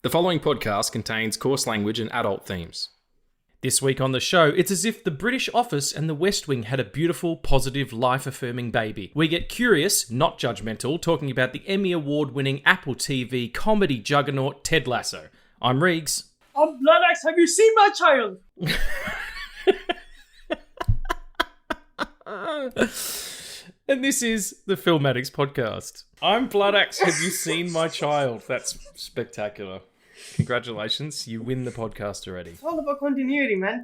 The following podcast contains coarse language and adult themes. This week on the show, it's as if the British Office and the West Wing had a beautiful, positive, life-affirming baby. We get curious, not judgmental, talking about the Emmy Award-winning Apple TV comedy juggernaut Ted Lasso. I'm Reegs. I'm Bloodaxe, have you seen my child? And this is the FILM ADDICTS Podcast. I'm Bloodaxe, have you seen my child? That's spectacular. Congratulations, you win the podcast already. It's all about continuity, man.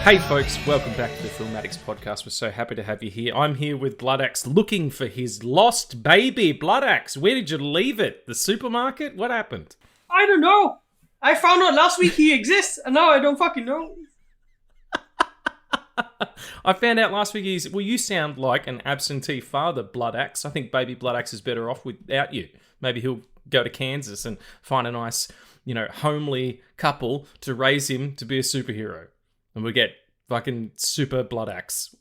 Hey folks, welcome back to the FILM ADDICTS Podcast. We're so happy to have you here. I'm here with Bloodaxe looking for his lost baby. Bloodaxe, where did you leave it? The supermarket? What happened? I don't know. I found out last week he exists, and now I don't fucking know. I found out last week you sound like an absentee father, Bloodaxe. I think baby Bloodaxe is better off without you. Maybe he'll go to Kansas and find a nice, homely couple to raise him to be a superhero. And we get fucking super Bloodaxe.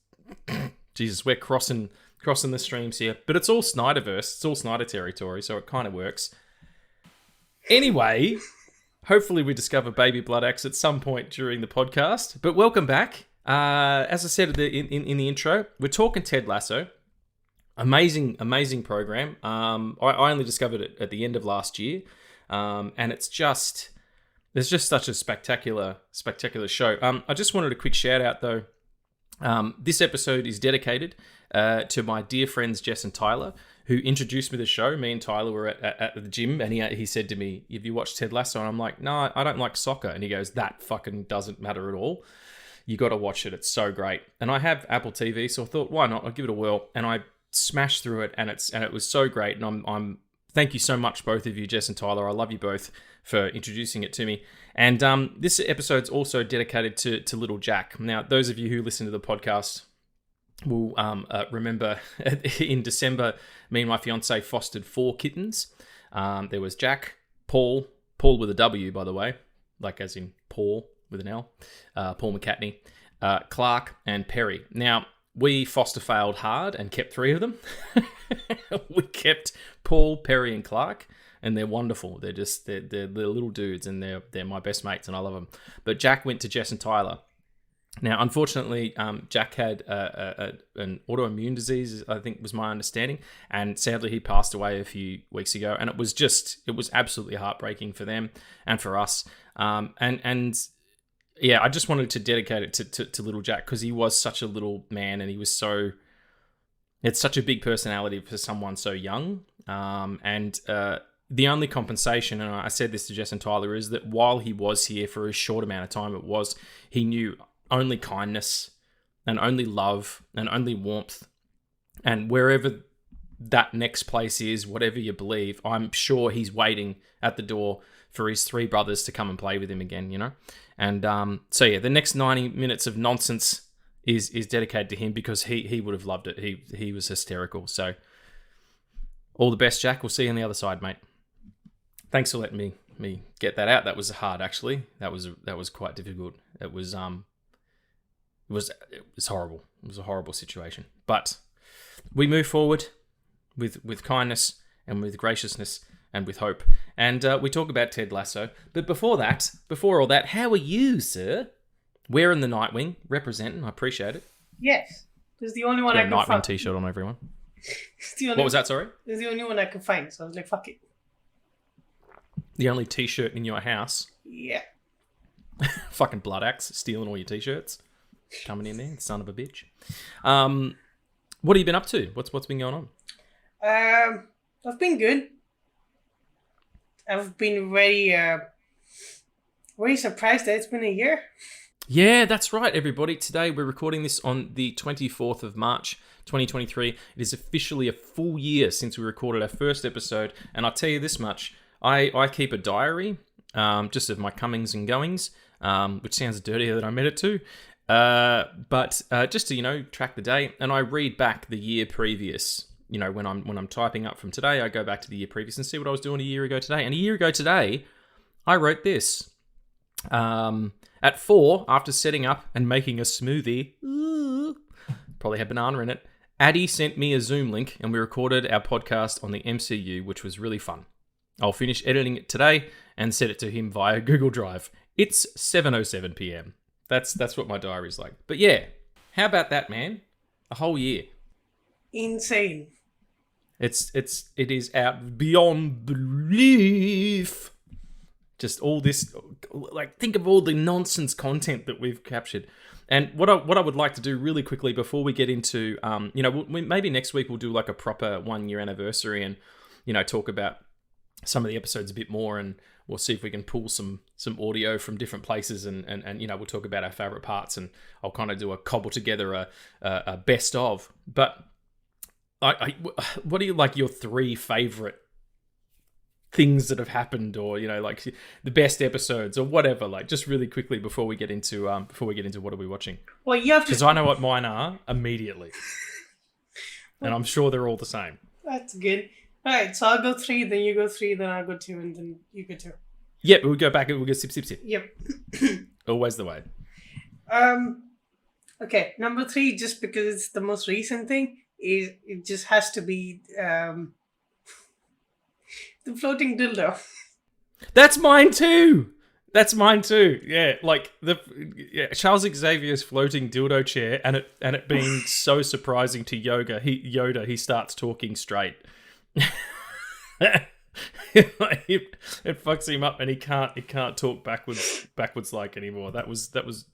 Jesus, we're crossing the streams here. But it's all Snyderverse. It's all Snyder territory, so it kind of works. Anyway, hopefully we discover baby Bloodaxe at some point during the podcast. But welcome back. As I said in the intro, we're talking Ted Lasso. Amazing program. I only discovered it at the end of last year. And it's just such a spectacular show. I just wanted a quick shout out though. This episode is dedicated to my dear friends Jess and Tyler, who introduced me to the show. Me and Tyler were at the gym, and he said to me, "Have you watched Ted Lasso?" And I'm like, "No, I don't like soccer." And he goes, "That fucking doesn't matter at all. You got to watch it. It's so great." And I have Apple TV, so I thought, why not? I'll give it a whirl. And I smashed through it, and it was so great. And I'm thank you so much, both of you, Jess and Tyler. I love you both for introducing it to me. And this episode's also dedicated to little Jack. Now, those of you who listen to the podcast will remember in December, me and my fiance fostered 4 kittens. There was Jack, Paul with a W, by the way, like as in Paul with an L, Paul McCartney, Clark, and Perry. Now, we foster failed hard and kept 3 of them. We kept Paul, Perry, and Clark, and they're wonderful. They're little dudes, and they're my best mates, and I love them. But Jack went to Jess and Tyler. Now, unfortunately, Jack had an autoimmune disease, I think was my understanding, and sadly he passed away a few weeks ago. And it was absolutely heartbreaking for them and for us. Yeah, I just wanted to dedicate it to little Jack because he was such a little man, and he had such a big personality for someone so young. The only compensation, and I said this to Jess and Tyler, is that while he was here for a short amount of time, he knew only kindness and only love and only warmth. And wherever that next place is, whatever you believe, I'm sure he's waiting at the door for his 3 brothers to come and play with him again, And so yeah, the next 90 minutes of nonsense is dedicated to him because he would have loved it. He was hysterical. So all the best, Jack. We'll see you on the other side, mate. Thanks for letting me get that out. That was hard, actually. That was quite difficult. It was horrible. It was a horrible situation. But we move forward with kindness and with graciousness and with hope. And we talk about Ted Lasso. But before all that, how are you, sir? Wearing the Nightwing, representing. I appreciate it. Yes. This is the only one I could Nightwing find. t-shirt on everyone. What was that, sorry? This is the only one I could find, so I was like, fuck it. The only t-shirt in your house? Yeah. Fucking Bloodaxe, stealing all your t-shirts. Coming in there, son of a bitch. What have you been up to? What's been going on? I've been good. I've been very surprised that it's been a year. Yeah, that's right, everybody. Today we're recording this on the 24th of March, 2023. It is officially a full year since we recorded our first episode. And I'll tell you this much. I keep a diary just of my comings and goings, which sounds dirtier than I meant it to. But just to, track the day. And I read back the year previous. When I'm typing up from today, I go back to the year previous and see what I was doing a year ago today. And a year ago today, I wrote this. At 4, after setting up and making a smoothie, probably had banana in it, Addie sent me a Zoom link and we recorded our podcast on the MCU, which was really fun. I'll finish editing it today and send it to him via Google Drive. It's 7:07 p.m. That's what my diary's like. But yeah, how about that, man? A whole year. Insane. It is out beyond belief. Just all this, like, think of all the nonsense content that we've captured. And what I would like to do really quickly before we get into, maybe next week we'll do like a proper 1-year anniversary and, talk about some of the episodes a bit more, and we'll see if we can pull some audio from different places, and we'll talk about our favorite parts, and I'll kind of do a cobble together a best of. But what are your 3 favorite things that have happened, or like the best episodes or whatever, like just really quickly before we get into what are we watching? Well, you have to, because I know what mine are immediately, and I'm sure they're all the same. That's good. All right, so I'll go 3, then you go 3, then I'll go 2, and then you go 2. Yep, we'll go back and we'll go sip. Yep. Always the way. Okay, number 3, just because it's the most recent thing, is it just has to be the floating dildo. That's mine too. Yeah, like Charles Xavier's floating dildo chair, and it being so surprising to Yoda. He starts talking straight. It fucks him up, and he can't talk backwards like anymore. That was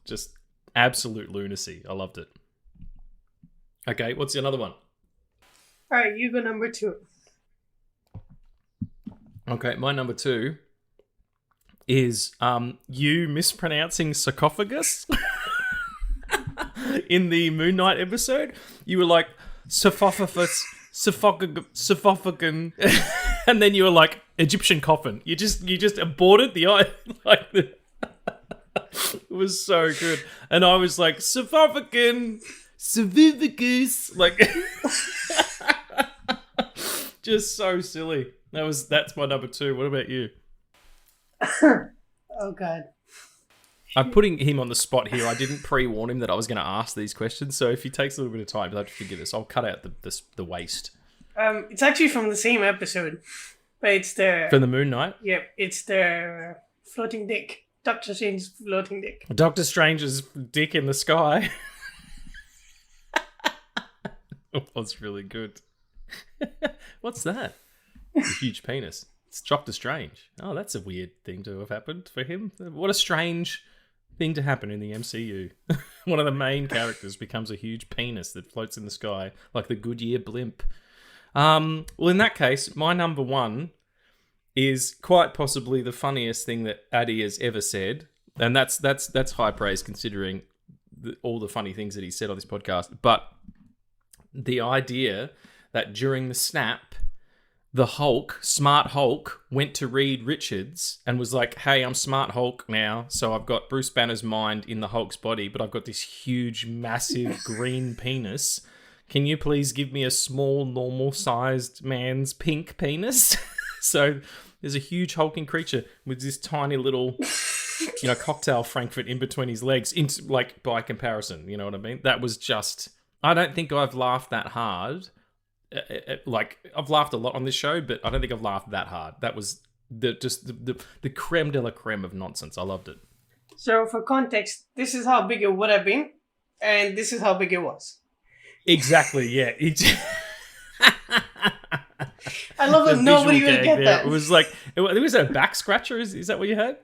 just absolute lunacy. I loved it. Okay, what's another one? All right, you go number 2. Okay, my number 2 is you mispronouncing sarcophagus in the Moon Knight episode. You were like sarcophagus, and then you were like Egyptian coffin. You just aborted the eye like the. It was so good, and I was like sarcophagus, like just so silly. That's my number 2. What about you? Oh God. I'm putting him on the spot here. I didn't pre-warn him that I was going to ask these questions, so if he takes a little bit of time, you'll have to forgive us. I'll cut out the waste. It's actually from the same episode, but it's the From the Moon Knight? Yep, it's the floating dick. Doctor Strange's floating dick. Doctor Strange's dick in the sky. It was really good. What's that? A huge penis. It's Doctor Strange. Oh, that's a weird thing to have happened for him. What a strange thing to happen in the MCU. One of the main characters becomes a huge penis that floats in the sky like the Goodyear blimp. Well, in that case, my number 1 is quite possibly the funniest thing that Addie has ever said, and that's high praise considering all the funny things that he said on this podcast. But the idea that during the snap, the Hulk, Smart Hulk, went to Reed Richards and was like, hey, I'm Smart Hulk now, so I've got Bruce Banner's mind in the Hulk's body, but I've got this huge, massive green penis. Can you please give me a small, normal-sized man's pink penis? So there's a huge hulking creature with this tiny little, cocktail Frankfurt in between his legs, like, by comparison, you know what I mean? That was just... I don't think I've laughed that hard. Like, I've laughed a lot on this show, but I don't think I've laughed that hard. That was the creme de la creme of nonsense. I loved it. So, for context, this is how big it would have been, and this is how big it was. Exactly, yeah. I love that nobody will get that. It was like, it was a back scratcher. Is that what you had?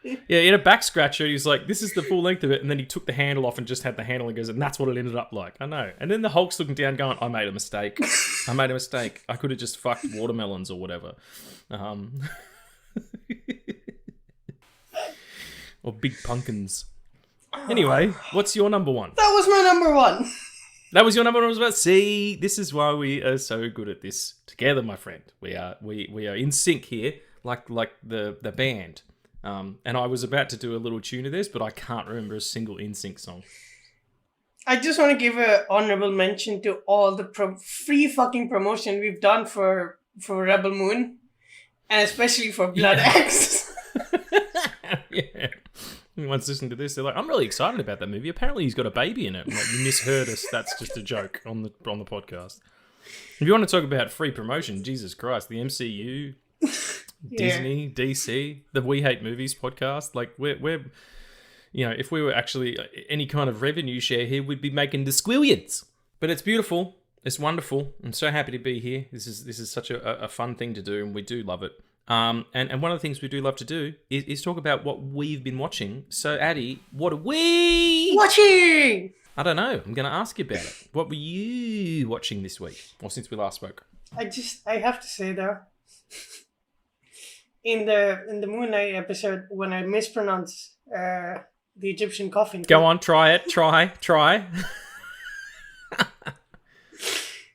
Yeah, in a back scratcher, he was like, this is the full length of it, and then he took the handle off and just had the handle and goes, and that's what it ended up like. I know. And then the Hulk's looking down going, I made a mistake. I could have just fucked watermelons or whatever. Or big pumpkins. Anyway, what's your number 1? That was my number 1. That was your number 1. I was about to see. This is why we are so good at this together, my friend. We are in sync here, like the band. And I was about to do a little tune of this, but I can't remember a single NSYNC song. I just want to give an honorable mention to all the free fucking promotion we've done for Rebel Moon, and especially for Blood X. Yeah. anyone's listening to this, they're like, I'm really excited about that movie. Apparently he's got a baby in it. I'm like, you misheard us. That's just a joke on the podcast. If you want to talk about free promotion, Jesus Christ, the MCU, Disney, DC, the We Hate Movies podcast, like we're if we were actually any kind of revenue share here, we'd be making the squillions. But it's beautiful. It's wonderful. I'm so happy to be here. This is such a fun thing to do, and we do love it. And one of the things we do love to do is talk about what we've been watching. So, Addie, what are we watching? I don't know. I'm going to ask you about it. What were you watching this week, or since we last spoke? I have to say though, in the Moon Knight episode, when I mispronounce the Egyptian coffin. Go on, try it. Try.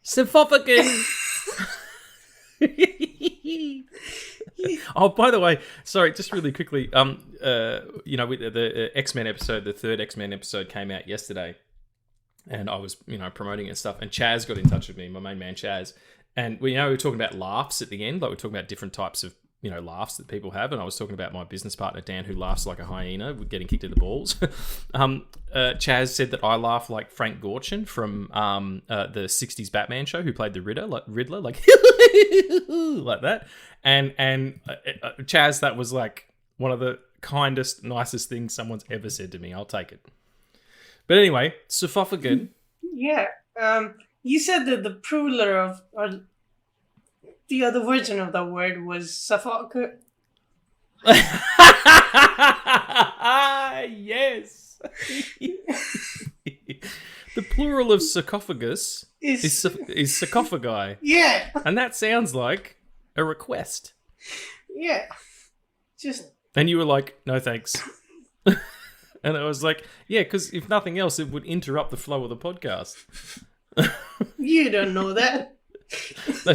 Symphophagin. Oh, by the way, sorry, just really quickly. With the X-Men episode, the third X-Men episode came out yesterday, and I was, promoting it and stuff. And Chaz got in touch with me, my main man Chaz, and we were talking about laughs at the end, like we're talking about different types of laughs that people have, and I was talking about my business partner Dan, who laughs like a hyena with getting kicked in the balls. Chaz said that I laugh like Frank Gorshin from the '60s Batman show, who played the Riddler, like like that. And Chaz, that was like one of the kindest, nicest things someone's ever said to me. I'll take it. But anyway, Symphophagin. Yeah. You said that the plural or the other version of that word was suffocate. Yes. The plural of sarcophagus is sarcophagi. Yeah. And that sounds like a request. Yeah. And you were like, no thanks. And I was like, yeah, because if nothing else, it would interrupt the flow of the podcast. You don't know that.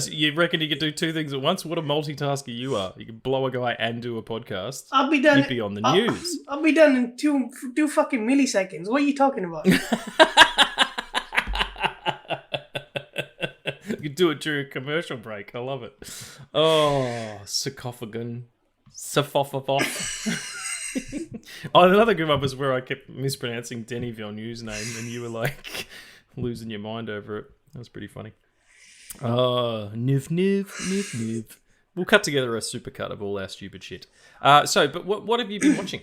You reckon you could do two things at once? What a multitasker you are. You can blow a guy and do a podcast. I'll be done. You'd be on the news. I'll be done in two fucking milliseconds. What are you talking about? You could do it during a commercial break. I love it. Oh, sarcophagon. Symphophagos. Oh, another good one was where I kept mispronouncing Denny Villeneuve's name, and you were like losing your mind over it. That was pretty funny. Oh, Niv. We'll cut together a supercut of all our stupid shit. But what have you been watching?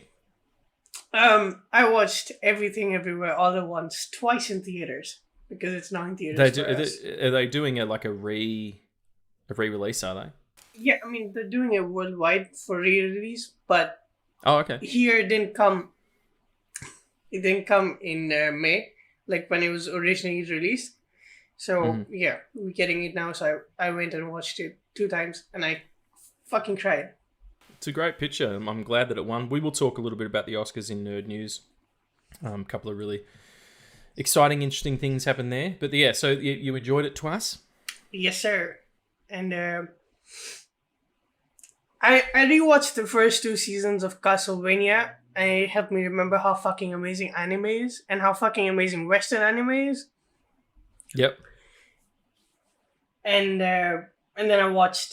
I watched Everything Everywhere All at Once twice in theaters because it's not in theaters. Are they doing a re-release? Are they? Yeah, I mean they're doing it worldwide for re-release, but okay. Here it didn't come. It didn't come in May, like when it was originally released. So yeah, we're getting it now. So I went and watched it 2 times, and I fucking cried. It's a great picture. I'm glad that it won. We will talk a little bit about the Oscars in Nerd News. A couple of really exciting, interesting things happened there. But yeah, so you enjoyed it twice? Yes, sir. And I rewatched the first 2 seasons of Castlevania, and it helped me remember how fucking amazing anime is and how fucking amazing Western anime is. Yep. And then I rewatched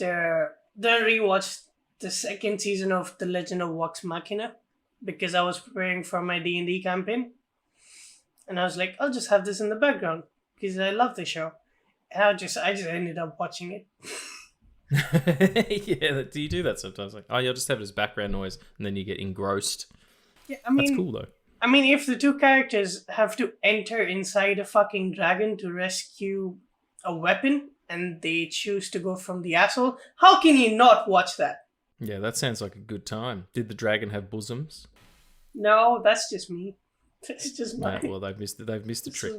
the 2nd season of The Legend of Vox Machina because I was preparing for my D&D campaign. And I was like, I'll just have this in the background because I love the show. And I just ended up watching it. Yeah, do you do that sometimes? Like, you'll just have it as background noise and then you get engrossed. Yeah, I mean, that's cool though. I mean, if the 2 characters have to enter inside a fucking dragon to rescue a weapon and they choose to go from the asshole, how can you not watch that? Yeah, that sounds like a good time. Did the dragon have bosoms? No, that's just me. That's just my... Well, they've missed the trick.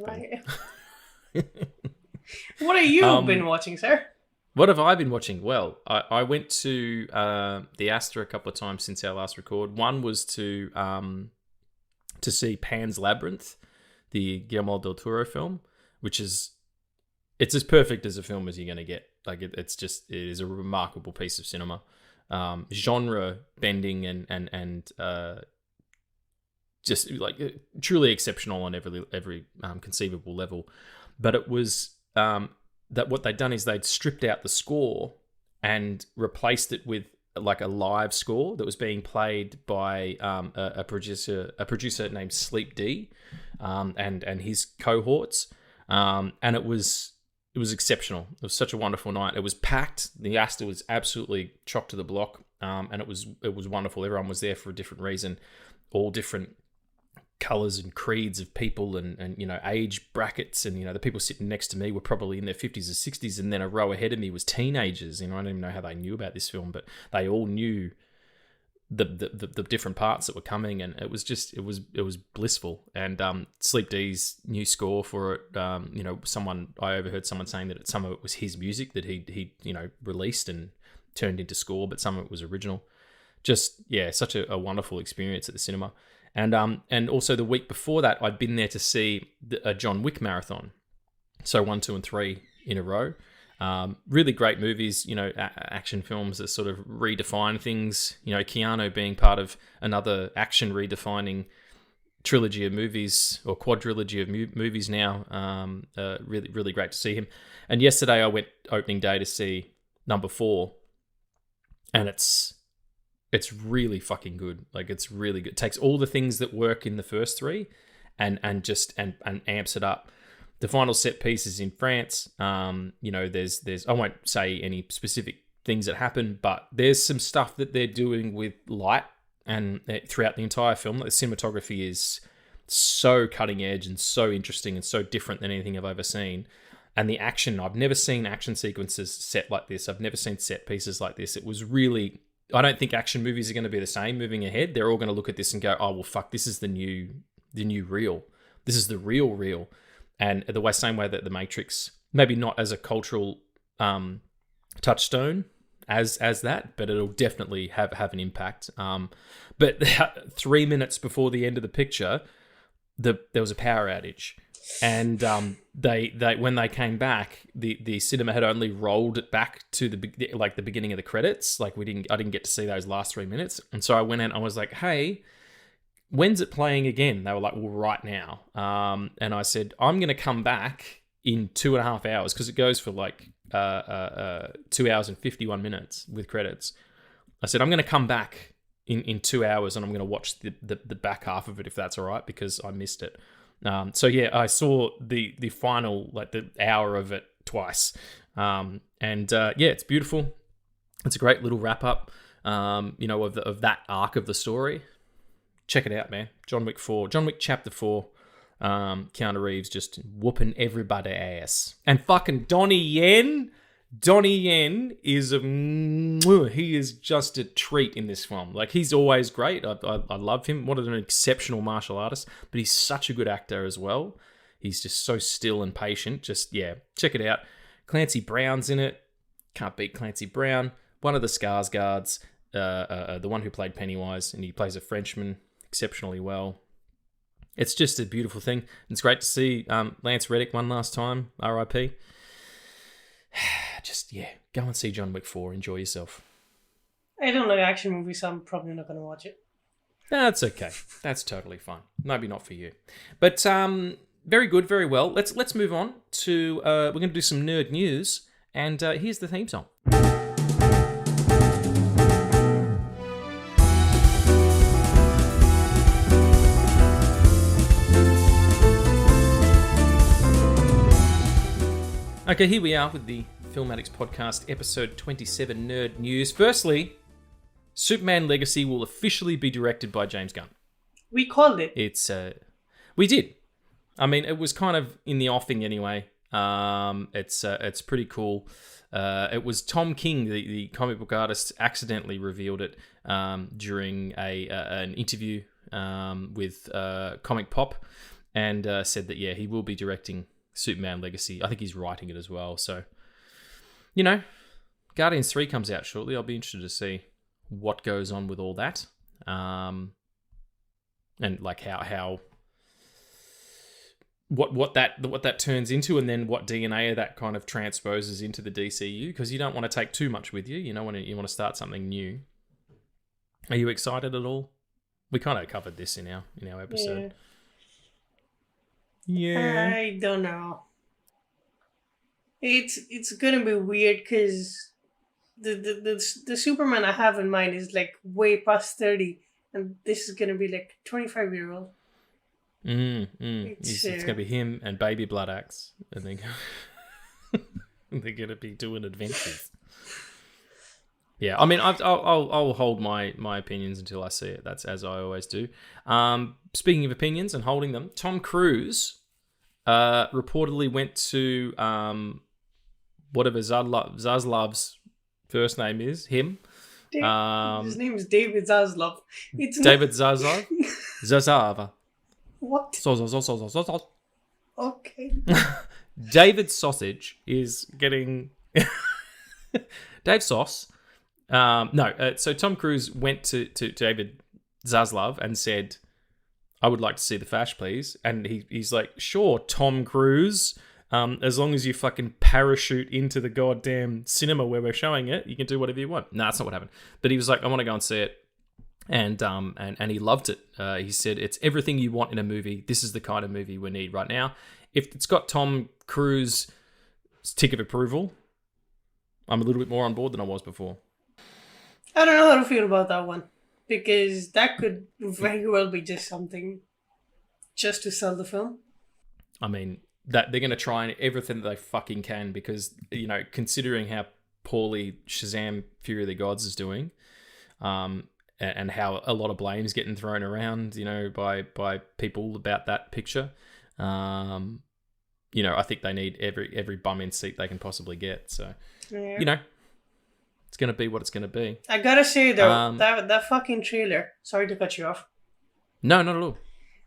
What have you been watching, sir? What have I been watching? Well, I went to the Astor a couple of times since our last record. One was to see Pan's Labyrinth, the Guillermo del Toro film, which it's as perfect as a film as you're going to get. Like it is a remarkable piece of cinema, genre bending and just like truly exceptional on every conceivable level. But it was that what they'd done is they'd stripped out the score and replaced it with like a live score that was being played by a producer named Sleep D, and his cohorts, and it was exceptional. It was such a wonderful night. It was packed. The Astor was absolutely chock to the block, and it was wonderful. Everyone was there for a different reason, all different colours and creeds of people, and age brackets, and the people sitting next to me were probably in their 50s or 60s, and then a row ahead of me was teenagers. I don't even know how they knew about this film, but they all knew the different parts that were coming, and it was blissful. And Sleep D's new score for it, I overheard someone saying that some of it was his music that he released and turned into score, but some of it was original. Just such a wonderful experience at the cinema. And also the week before that, I'd been there to see a John Wick marathon. So 1, 2, and 3 in a row. Really great movies, action films that sort of redefine things. Keanu being part of another action redefining trilogy of movies, or quadrilogy of movies now. Really, really great to see him. And yesterday I went opening day to see number 4, and it's really fucking good. Like, it's really good. It takes all the things that work in the first 3 and amps it up. The final set piece is in France. There's I won't say any specific things that happen, but there's some stuff that they're doing with light and throughout the entire film. The cinematography is so cutting edge and so interesting and so different than anything I've ever seen. And the action, I've never seen action sequences set like this. I've never seen set pieces like this. It was really... I don't think action movies are going to be the same moving ahead. They're all going to look at this and go, oh, well, fuck, this is the new real. This is the real. And same way that The Matrix, maybe not as a cultural touchstone as that, but it'll definitely have an impact. But 3 minutes before the end of the picture, there was a power outage. And they when they came back, the cinema had only rolled it back to the beginning of the credits. Like, I didn't get to see those last 3 minutes, and so I went in. I was like, "Hey, when's it playing again?" They were like, "Well, right now." And I said, "I'm going to come back in 2.5 hours," because it goes for 2 hours and 51 minutes with credits. I said, "I'm going to come back in 2 hours, and I'm going to watch the back half of it if that's all right, because I missed it." I saw the final, the hour of it twice. It's beautiful. It's a great little wrap up, of that arc of the story. Check it out, man. John Wick 4, John Wick Chapter 4. Keanu Reeves just whooping everybody ass. And fucking Donnie Yen is he is just a treat in this film. Like, he's always great. I love him. What an exceptional martial artist, but he's such a good actor as well. He's just so still and patient. Check it out. Clancy Brown's in it. Can't beat Clancy Brown. One of the Skarsgårds, the one who played Pennywise, and he plays a Frenchman exceptionally well. It's just a beautiful thing. It's great to see Lance Reddick one last time. R.I.P. Go and see John Wick 4. Enjoy yourself. I don't like action movies, so I'm probably not going to watch it. That's okay. That's totally fine. Maybe not for you. But very good, very well. Let's move on to... we're going to do some nerd news, and here's the theme song. Okay, here we are with the Film Addicts Podcast, Episode-27 Nerd News. Firstly, Superman Legacy will officially be directed by James Gunn. We called it. We did. I mean, it was kind of in the offing anyway. It's pretty cool. It was Tom King, the comic book artist, accidentally revealed it during an interview with Comic Pop, and said that, he will be directing Superman Legacy. I think he's writing it as well. So, Guardians 3 comes out shortly. I'll be interested to see what goes on with all that. And how what that turns into, and then what DNA of that kind of transposes into the DCU, because you don't want to take too much with you. You want to start something new. Are you excited at all? We kind of covered this in our episode. Yeah. I don't know. It's gonna be weird because the Superman I have in mind is like way past 30, and this is gonna be like 25-year-old. It's going to be him and Baby Blood Axe, and they're going to be doing adventures. Yeah, I mean, I'll hold my opinions until I see it. That's as I always do. Speaking of opinions and holding them, Tom Cruise reportedly went to whatever Zaslav's first name is, him. His name is David Zaslav. It's David Zaslav? Zaslav. What? Okay. David Sausage is getting... Dave Sauce. So Tom Cruise went to David Zaslav and said, I would like to see The Flash, please. And he's like, sure, Tom Cruise. As long as you fucking parachute into the goddamn cinema where we're showing it, you can do whatever you want. No, that's not what happened. But he was like, I want to go and see it. And he loved it. He said, it's everything you want in a movie. This is the kind of movie we need right now. If it's got Tom Cruise's tick of approval, I'm a little bit more on board than I was before. I don't know how to feel about that one. Because that could very well be just something just to sell the film. I mean, that they're going to try everything that they fucking can because, you know, considering how poorly Shazam Fury of the Gods is doing, and how a lot of blame is getting thrown around, you know, by people about that picture. You know, I think they need every bum in seat they can possibly get. So, yeah. You know, it's going to be what it's going to be. I gotta say though, that fucking trailer. Sorry to cut you off. No, not at all.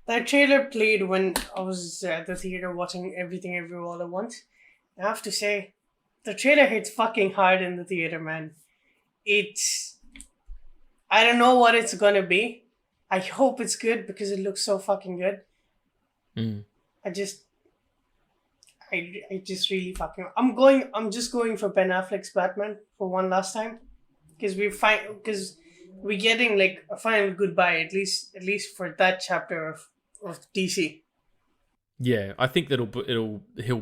That trailer played when I was at the theater watching Everything Everywhere All at Once. I have to say, the trailer hits fucking hard in the theater, man. I don't know what it's gonna be. I hope it's good because it looks so fucking good. I just really fucking... I'm just going for Ben Affleck's Batman for one last time. Because we're getting like a final goodbye, at least for that chapter of DC. Yeah, I think he'll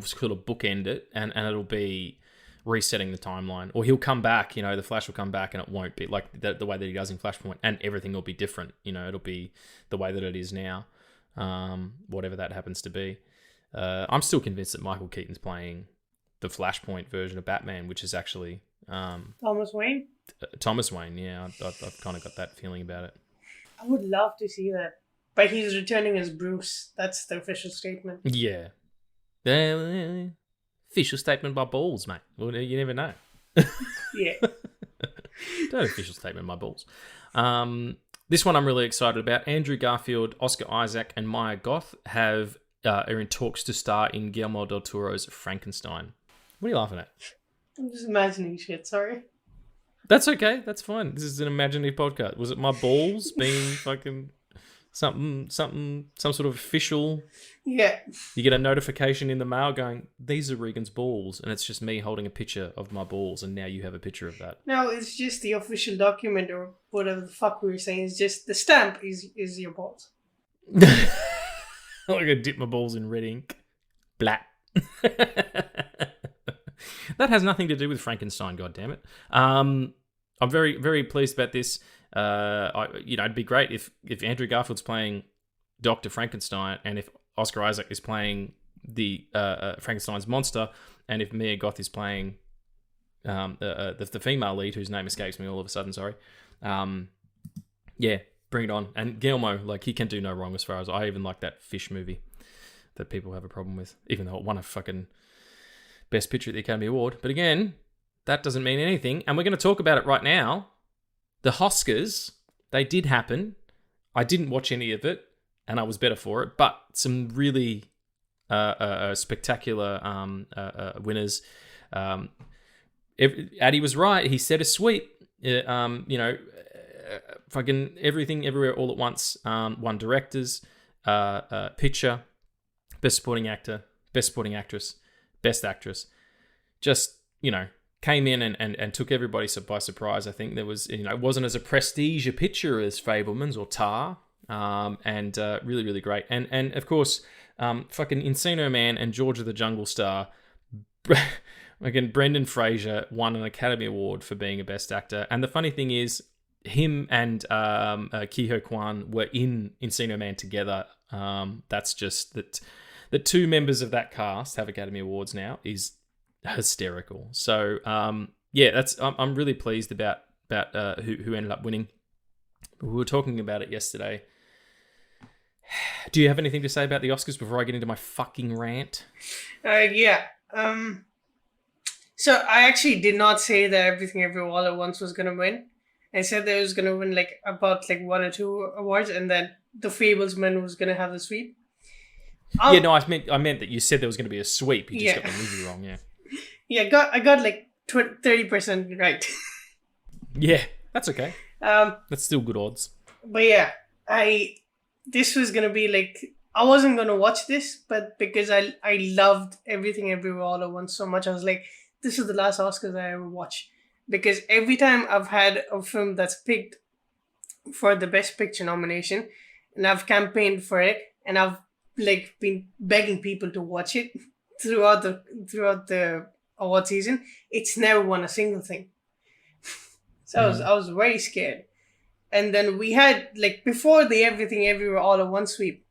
sort of bookend it and it'll be resetting the timeline. Or he'll come back, you know, the Flash will come back and it won't be like the way that he does in Flashpoint, and everything will be different. You know, it'll be the way that it is now, whatever that happens to be. I'm still convinced that Michael Keaton's playing the Flashpoint version of Batman, which is actually... Thomas Wayne? Thomas Wayne, yeah. I've kind of got that feeling about it. I would love to see that. But he's returning as Bruce. That's the official statement. Yeah. Official statement by balls, mate. Well, you never know. Yeah. Don't official statement by balls. This one I'm really excited about. Andrew Garfield, Oscar Isaac, and Maya Goth are in talks to star in Guillermo del Toro's Frankenstein. What are you laughing at? I'm just imagining shit, sorry. That's okay. That's fine. This is an imaginative podcast. Was it my balls being fucking some sort of official? Yeah. You get a notification in the mail going, these are Regan's balls, and it's just me holding a picture of my balls, and now you have a picture of that. No, it's just the official document or whatever the fuck we were saying. It's just the stamp is your balls. I'm gonna dip my balls in red ink. Blat. That has nothing to do with Frankenstein, goddammit. I'm very, very pleased about this. It'd be great if Andrew Garfield's playing Dr. Frankenstein, and if Oscar Isaac is playing the Frankenstein's monster, and if Mia Goth is playing the female lead, whose name escapes me all of a sudden. Sorry. Yeah, bring it on. And Guillermo, like, he can do no wrong as far as I even like that Fish movie that people have a problem with, even though it won a fucking Best Picture at the Academy Award. But again, that doesn't mean anything. And we're going to talk about it right now. The Oscars, they did happen. I didn't watch any of it, and I was better for it. But some really spectacular winners. Addy was right. He said a sweep. Fucking Everything, Everywhere, All at Once. Won directors, picture, best supporting actor, best supporting actress, best actress. Just, came in and took everybody by surprise. I think there was, it wasn't as a prestige a picture as Fabelman's or Tar, and really, really great. And of course, fucking Encino Man and George of the Jungle Star Again, Brendan Fraser won an Academy Award for being a Best Actor. And the funny thing is, him and Ke Huy Quan were in Encino Man together. That's just that the two members of that cast have Academy Awards now is hysterical. So that's I'm really pleased about who ended up winning. We were talking about it yesterday. Do you have anything to say about the Oscars before I get into my fucking rant? So I actually did not say that Everything Everywhere All at Once was going to win. I said that it was going to win about 1 or 2 awards, and then The Fablesman was going to have the sweep. I meant that you said there was going to be a sweep. You just got the movie wrong. I got 30% right. Yeah, that's okay. That's still good odds. But this was going to be I wasn't going to watch this, but because I loved Everything Everywhere All at Once so much, I was like, this is the last Oscars I ever watch. Because every time I've had a film that's picked for the Best Picture nomination, and I've campaigned for it, and I've been begging people to watch it throughout the award season, it's never won a single thing. So I was very scared. And then we had before the Everything Everywhere All at Once sweep,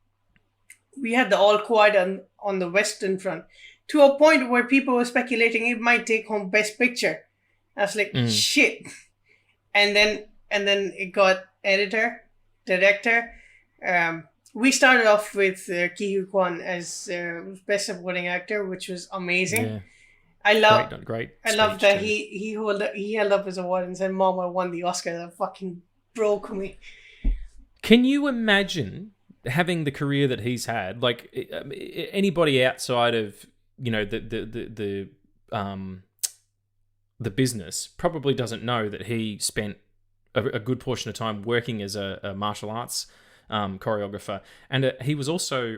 we had the All Quiet on the Western Front, to a point where people were speculating it might take home Best Picture. I was like, shit. And then it got editor, director. We started off with Ke Huy Quan as Best Supporting Actor, which was amazing. Yeah. I love that too. he held up his award and said, "Mom, I won the Oscar." That fucking broke me. Can you imagine having the career that he's had? Anybody outside of the business probably doesn't know that he spent a good portion of time working as a martial arts choreographer, and he was also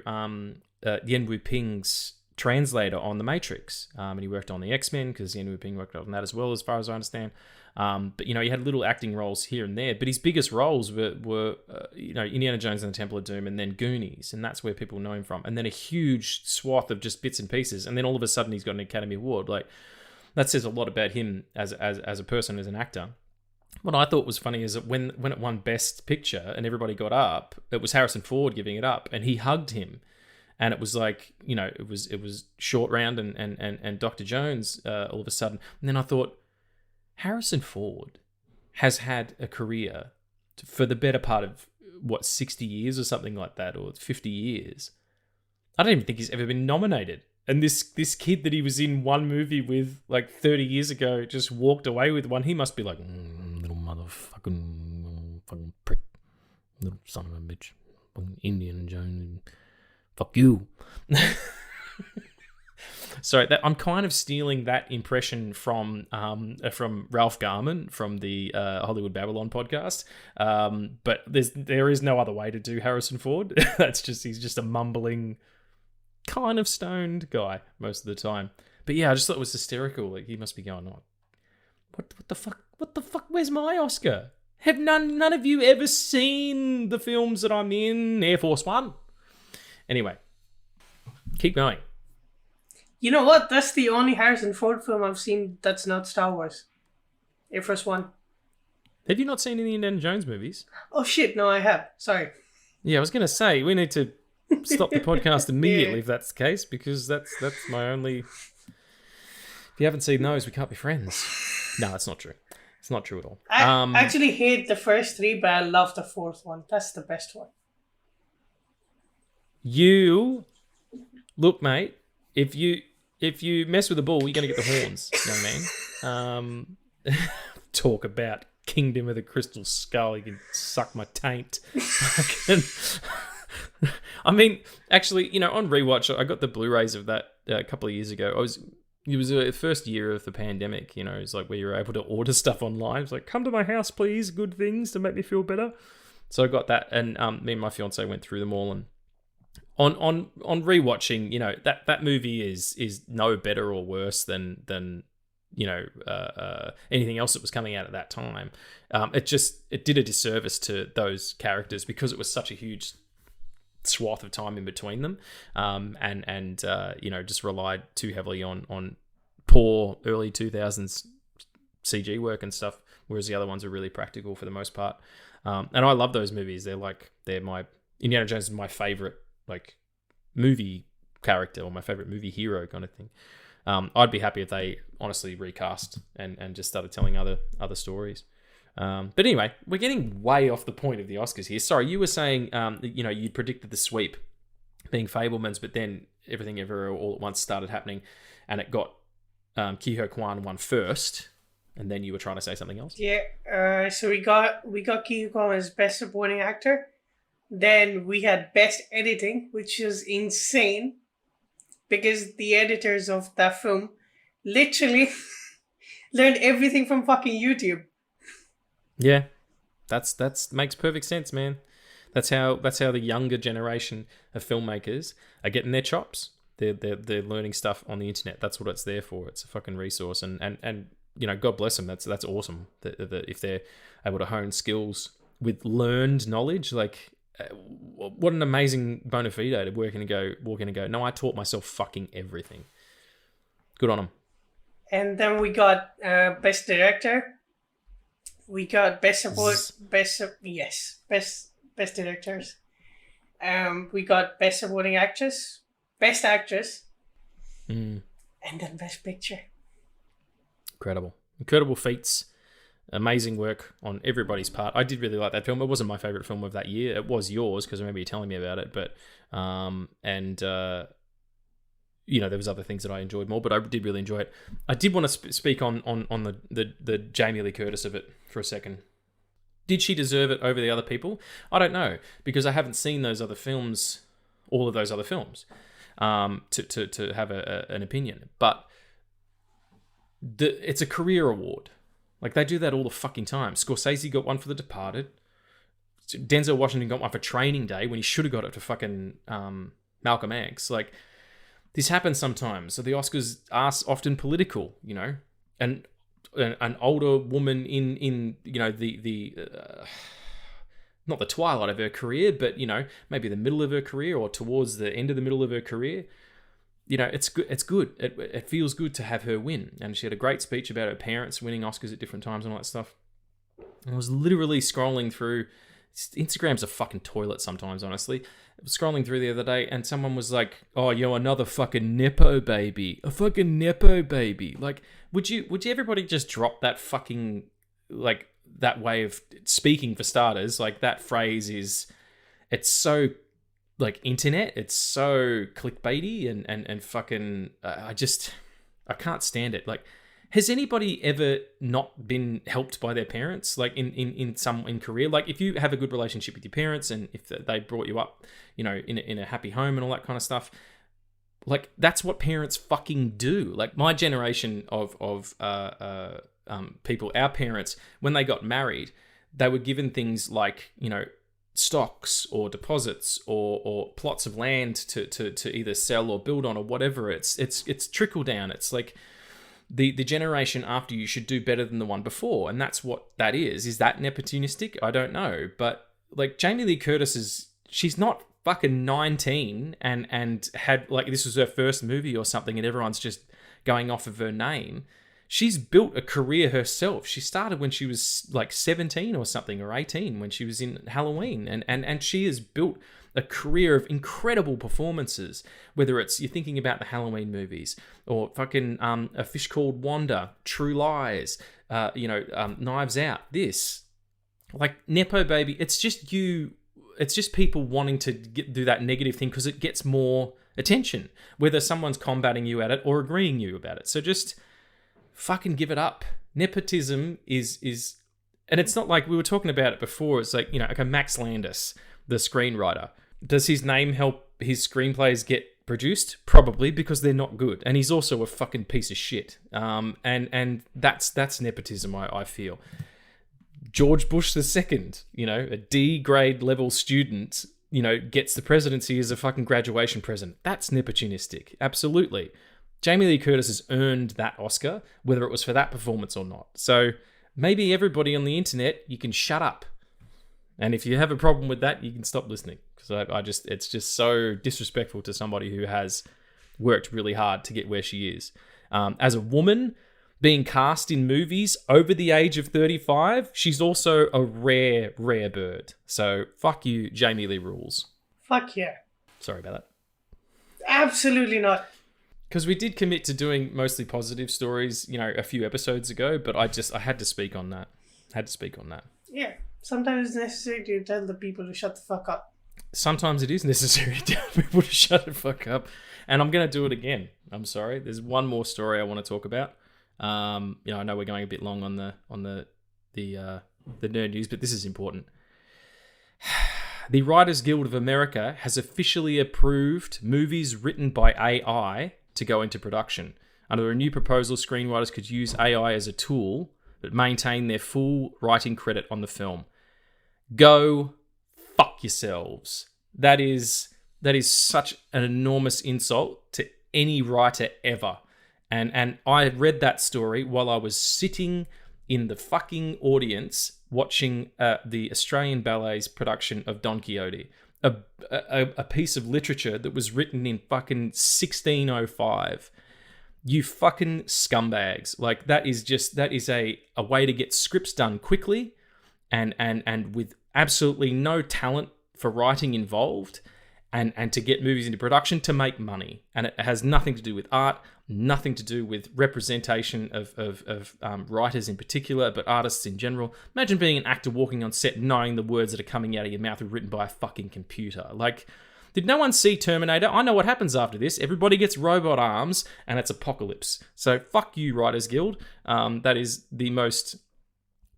Yen Wu Ping's translator on The Matrix, and he worked on the X-Men because Yen Wu Ping worked on that as well, as far as I understand. But he had little acting roles here and there, but his biggest roles were Indiana Jones and the Temple of Doom, and then Goonies, and that's where people know him from. And then a huge swath of just bits and pieces, and then all of a sudden he's got an Academy Award. That says a lot about him as a person, as an actor. What I thought was funny is that when it won Best Picture and everybody got up, it was Harrison Ford giving it up, and he hugged him. And it was it was Short Round and Dr. Jones all of a sudden. And then I thought, Harrison Ford has had a career for the better part of, 60 years or something like that, or 50 years. I don't even think he's ever been nominated. And this kid that he was in one movie with 30 years ago just walked away with one. He must be like, little motherfucking fucking prick, little son of a bitch, fucking Indiana Jones. Fuck you. Sorry, I'm kind of stealing that impression from Ralph Garman from the Hollywood Babylon podcast. But there is no other way to do Harrison Ford. He's just a mumbling, kind of stoned guy most of the time. But yeah, I just thought it was hysterical. He must be going on. What the fuck? What the fuck? Where's my Oscar? Have none of you ever seen the films that I'm in? Air Force One. Anyway, keep going. You know what? That's the only Harrison Ford film I've seen that's not Star Wars. Air Force One. Have you not seen any Indiana Jones movies? Oh shit, no I have. Sorry. Yeah, I was going to say, we need to stop the podcast immediately if that's the case, because that's my only... If you haven't seen those, we can't be friends. No, it's not true. It's not true at all. I actually hate the first 3, but I love the 4th one. That's the best one. Look, mate, if you mess with a bull, you're going to get the horns, young man. Talk about Kingdom of the Crystal Skull. You can suck my taint. I mean, actually, on rewatch, I got the Blu-rays of that a couple of years ago. It was the first year of the pandemic, it's where you were able to order stuff online. It's like, come to my house, please, good things to make me feel better. So I got that, and me and my fiance went through them all, and on rewatching, that movie is no better or worse than anything else that was coming out at that time. It did a disservice to those characters because it was such a huge swath of time in between them, and just relied too heavily on poor early 2000s CG work and stuff, whereas the other ones are really practical for the most part. And I love those movies. They're my Indiana Jones is my favorite like movie character or my favorite movie hero kind of thing. I'd be happy if they honestly recast and just started telling other stories. But anyway, we're getting way off the point of the Oscars here. Sorry, you were saying you predicted the sweep being Fabelmans, but then Everything Everywhere All at Once started happening, and it got Ke Huy Quan won first, and then you were trying to say something else. Yeah. So we got Ke Huy Quan as Best Supporting Actor. Then we had Best Editing, which is insane, because the editors of that film literally learned everything from fucking YouTube. Yeah, that's makes perfect sense, man. That's how the younger generation of filmmakers are getting their chops. They're learning stuff on the internet. That's what it's there for. It's a fucking resource, and God bless them. That's awesome. That if they're able to hone skills with learned knowledge, like what an amazing bona fide to walk in and go. No, I taught myself fucking everything. Good on them. And then we got Best Director. We got Best Support, Best Directors. We got Best Supporting Actress, Best Actress, and then Best Picture. Incredible feats. Amazing work on everybody's part. I did really like that film. It wasn't my favorite film of that year. It was yours because I remember you telling me about it. But there was other things that I enjoyed more, but I did really enjoy it. I did want to speak on the Jamie Lee Curtis of it for a second. Did she deserve it over the other people? I don't know, because I haven't seen those other films, all of those other films, to have an opinion. But it's a career award. Like, they do that all the fucking time. Scorsese got one for The Departed. Denzel Washington got one for Training Day when he should have got it for fucking Malcolm X. Like, this happens sometimes. So the Oscars are often political, and an older woman in the not the twilight of her career, but maybe the middle of her career or towards the end of the middle of her career. It's good. It's good. It feels good to have her win. And she had a great speech about her parents winning Oscars at different times and all that stuff. And I was literally scrolling through. Instagram's a fucking toilet sometimes, honestly. I was scrolling through the other day and someone was like, "Oh, another fucking Nepo baby. A fucking Nepo baby." Like, would you everybody just drop that fucking, like, that way of speaking for starters? Like, that phrase it's so, like, internet. It's so clickbaity and fucking, I can't stand it. Like, has anybody ever not been helped by their parents, like in career? Like, if you have a good relationship with your parents and if they brought you up, in a happy home and all that kind of stuff, like, that's what parents fucking do. Like, my generation of people, our parents, when they got married, they were given things like, stocks or deposits or plots of land to either sell or build on or whatever. It's trickle down. It's like, the generation after you should do better than the one before, and that's what that is. Is that nepotistic? I don't know, but like, Jamie Lee Curtis she's not fucking 19 and had, like, this was her first movie or something, and everyone's just going off of her name. She's built a career herself. She started when she was like 17 or something, or 18 when she was in Halloween, and she has built a career of incredible performances, whether it's, you're thinking about the Halloween movies or fucking A Fish Called Wanda, True Lies, Knives Out, this. Like, Nepo baby, it's just people wanting to do that negative thing because it gets more attention, whether someone's combating you at it or agreeing you about it. So just fucking give it up. Nepotism is, and it's not like, we were talking about it before, it's like, okay, Max Landis, the screenwriter, does his name help his screenplays get produced? Probably, because they're not good. And he's also a fucking piece of shit. And that's nepotism, I feel. George Bush II, a D grade level student, gets the presidency as a fucking graduation present. That's nepotistic. Absolutely. Jamie Lee Curtis has earned that Oscar, whether it was for that performance or not. So maybe everybody on the internet, you can shut up. And if you have a problem with that, you can stop listening. Because it's just so disrespectful to somebody who has worked really hard to get where she is. As a woman being cast in movies over the age of 35, she's also a rare, rare bird. So fuck you, Jamie Lee Rules. Fuck yeah. Sorry about that. Absolutely not. Because we did commit to doing mostly positive stories, a few episodes ago, but I had to speak on that. Yeah. Sometimes it's necessary to tell the people to shut the fuck up. Sometimes it is necessary to tell people to shut the fuck up. And I'm going to do it again. I'm sorry. There's one more story I want to talk about. I know we're going a bit long on the nerd news, but this is important. The Writers Guild of America has officially approved movies written by AI to go into production. Under a new proposal, screenwriters could use AI as a tool, but maintain their full writing credit on the film. Go fuck yourselves. That is such an enormous insult to any writer ever. And I read that story while I was sitting in the fucking audience watching the Australian Ballet's production of Don Quixote, a piece of literature that was written in fucking 1605. You fucking scumbags. Like, that is a way to get scripts done quickly and with absolutely no talent for writing involved, and to get movies into production to make money. And it has nothing to do with art, nothing to do with representation of writers in particular, but artists in general. Imagine being an actor walking on set knowing the words that are coming out of your mouth are written by a fucking computer. Like, did no one see Terminator? I know what happens after this. Everybody gets robot arms, and it's apocalypse. So fuck you, Writers Guild. That is the most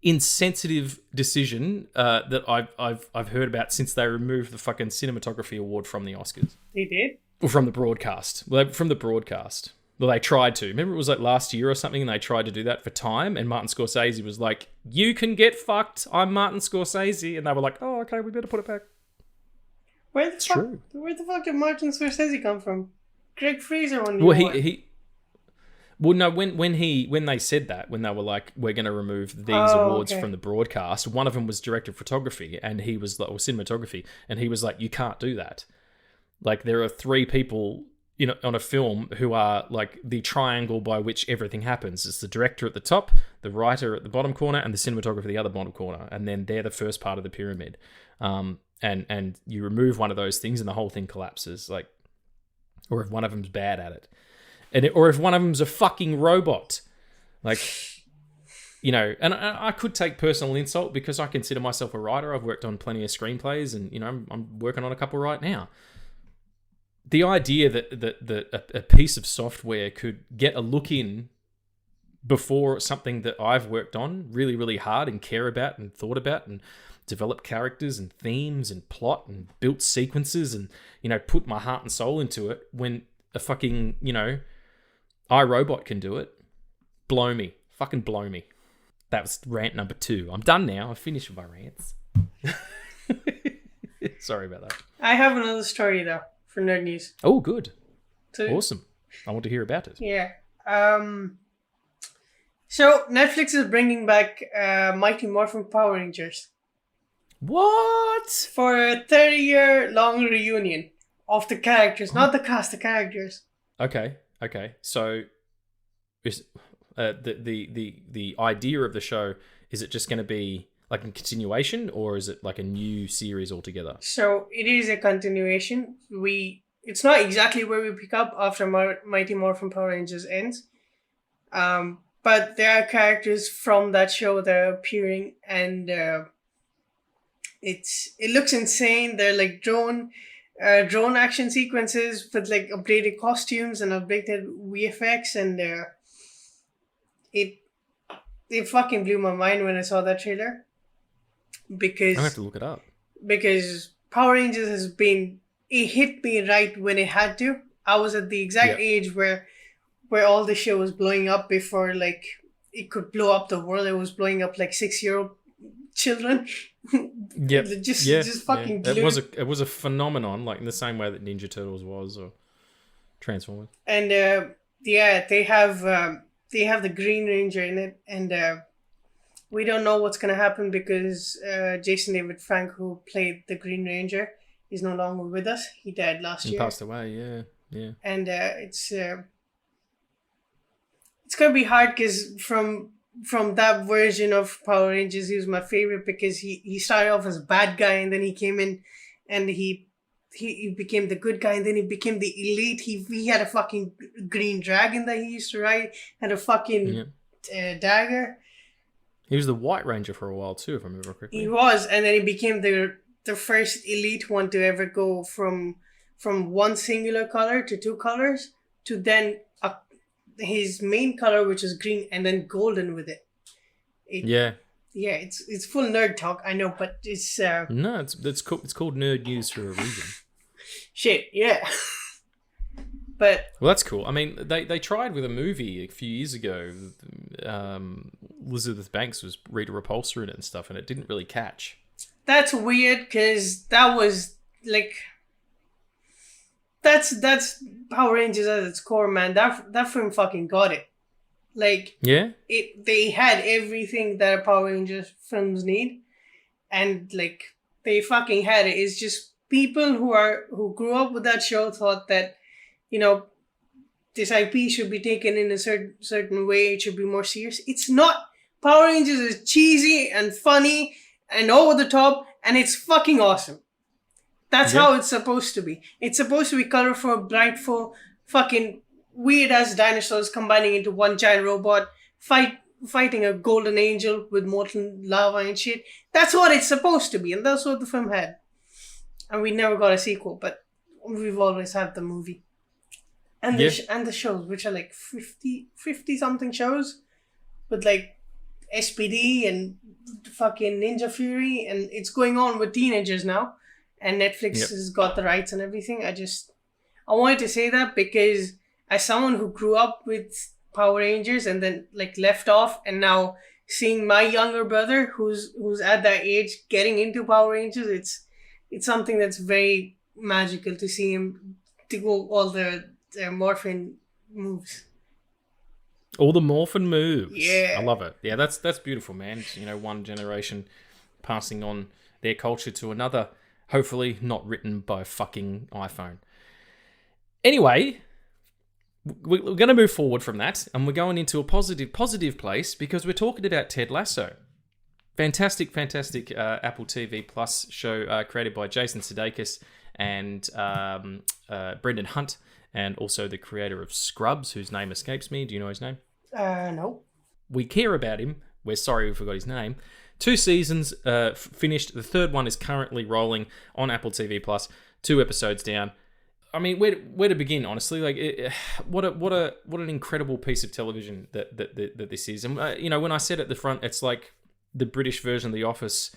insensitive decision that I've heard about since they removed the fucking cinematography award from the Oscars. They did? Or from the broadcast. Well, from the broadcast. Well, they tried to. Remember, it was like last year or something, and they tried to do that for Time, and Martin Scorsese was like, "You can get fucked. I'm Martin Scorsese," and they were like, "Oh, okay, we better put it back." Where the fuck did Martin Scorsese come from? Greg Fraser won the award. Well, no, when they said that, when they were like, we're going to remove these awards from the broadcast, one of them was director of photography, and he was like, or cinematography, and he was like, you can't do that. Like, there are three people, on a film who are like the triangle by which everything happens. It's the director at the top, the writer at the bottom corner, and the cinematographer at the other bottom corner, and then they're the first part of the pyramid. And you remove one of those things, and the whole thing collapses. Like, or if one of them's bad at it. Or if one of them's a fucking robot. Like, and I could take personal insult because I consider myself a writer. I've worked on plenty of screenplays, and, I'm working on a couple right now. The idea that a piece of software could get a look in before something that I've worked on really, really hard and care about and thought about and developed characters and themes and plot and built sequences and, put my heart and soul into it, when a fucking, iRobot can do it. Blow me. Fucking blow me. That was rant number 2. I'm done now. I've finished with my rants. Sorry about that. I have another story, though, for Nerd News. Oh, good. Awesome. I want to hear about it. Yeah. So, Netflix is bringing back Mighty Morphin Power Rangers. What? For a 30-year-long reunion of the characters, not the cast, the characters. Okay. So, is the idea of the show, is it just going to be like a continuation, or is it like a new series altogether? So it is a continuation. It's not exactly where we pick up after Mighty Morphin Power Rangers ends, but there are characters from that show that are appearing, and it looks insane. They're like drone action sequences with like updated costumes and updated VFX, and it fucking blew my mind when I saw that trailer, because I have to look it up, because Power Rangers it hit me right when it had to. I was at the exact age where all the shit was blowing up before like it could blow up the world. It was blowing up like 6-year-old children. Yep. just fucking glued. It was a phenomenon, like in the same way that Ninja Turtles was, or Transformers. And they have the Green Ranger in it, and we don't know what's gonna happen because Jason David Frank, who played the Green Ranger, is no longer with us. He died last year. He passed away. Yeah. And it's it's gonna be hard because from that version of Power Rangers, he was my favorite because he started off as a bad guy and then he came in and he became the good guy and then he became the elite. He had a fucking green dragon that he used to ride, had a fucking dagger. He was the White Ranger for a while too, if I remember correctly. He was, and then he became the first elite one to ever go from one singular color to two colors to then his main color, which is green, and then golden with it. Yeah, it's full nerd talk, I know, but it's no, it's called nerd news for a reason. Shit, yeah. But well, that's cool. I mean, they tried with a movie a few years ago. Elizabeth Banks was Rita Repulsa in it and stuff, and it didn't really catch. That's weird because that was like that's Power Rangers at its core, man. That film fucking got it. Like they had everything that a Power Rangers films need, and like they fucking had it. It's just people who grew up with that show thought that, you know, this IP should be taken in a certain way. It should be more serious. It's not. Power Rangers is cheesy and funny and over the top, and it's fucking awesome. That's how it's supposed to be. It's supposed to be colorful, brightful, fucking weird-ass dinosaurs combining into one giant robot, fighting a golden angel with molten lava and shit. That's what it's supposed to be, and that's what the film had. And we never got a sequel, but we've always had the movie. And the shows, which are like 50 something shows with like SPD and fucking Ninja Fury, and it's going on with teenagers now, and Netflix has got the rights and everything. I wanted to say that because as someone who grew up with Power Rangers and then like left off, and now seeing my younger brother who's at that age getting into Power Rangers, it's something that's very magical to see him to go all the morphin moves. All the morphin moves. Yeah. I love it. Yeah, that's beautiful, man. You know, one generation passing on their culture to another, hopefully not written by a fucking iPhone. Anyway, we're going to move forward from that, and we're going into a positive place because we're talking about Ted Lasso. Fantastic Apple TV Plus show created by Jason Sudeikis and Brendan Hunt, and also the creator of Scrubs, whose name escapes me. Do you know his name? No. We care about him. We're sorry we forgot his name. 2 seasons finished. The third one is currently rolling on Apple TV Plus. 2 episodes down. I mean, where to begin? Honestly, like, what an incredible piece of television that this is. And you know, when I said at the front, it's like the British version of The Office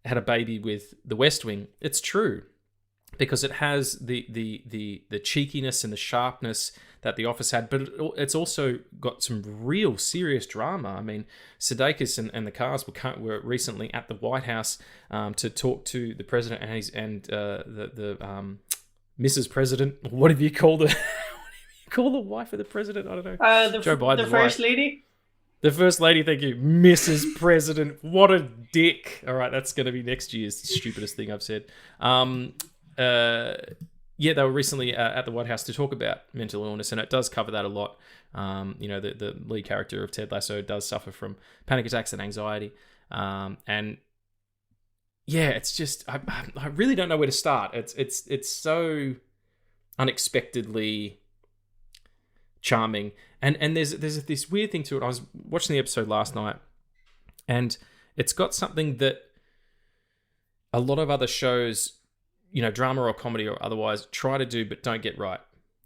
had a baby with The West Wing. It's true, because it has the cheekiness and the sharpness that The Office had, but it's also got some real serious drama. I mean, Sudeikis and the cast were recently at the White House to talk to the president and the Mrs. President. What do you call the wife of the president? I don't know. Joe Biden's the first lady. The first lady, thank you, Mrs. President. What a dick! All right, that's going to be next year's stupidest thing I've said. They were recently at the White House to talk about mental illness, and it does cover that a lot. You know, the lead character of Ted Lasso does suffer from panic attacks and anxiety, and yeah, it's just I really don't know where to start. It's so unexpectedly charming, and there's this weird thing to it. I was watching the episode last night, and it's got something that a lot of other shows, you know, drama or comedy or otherwise, try to do but don't get right.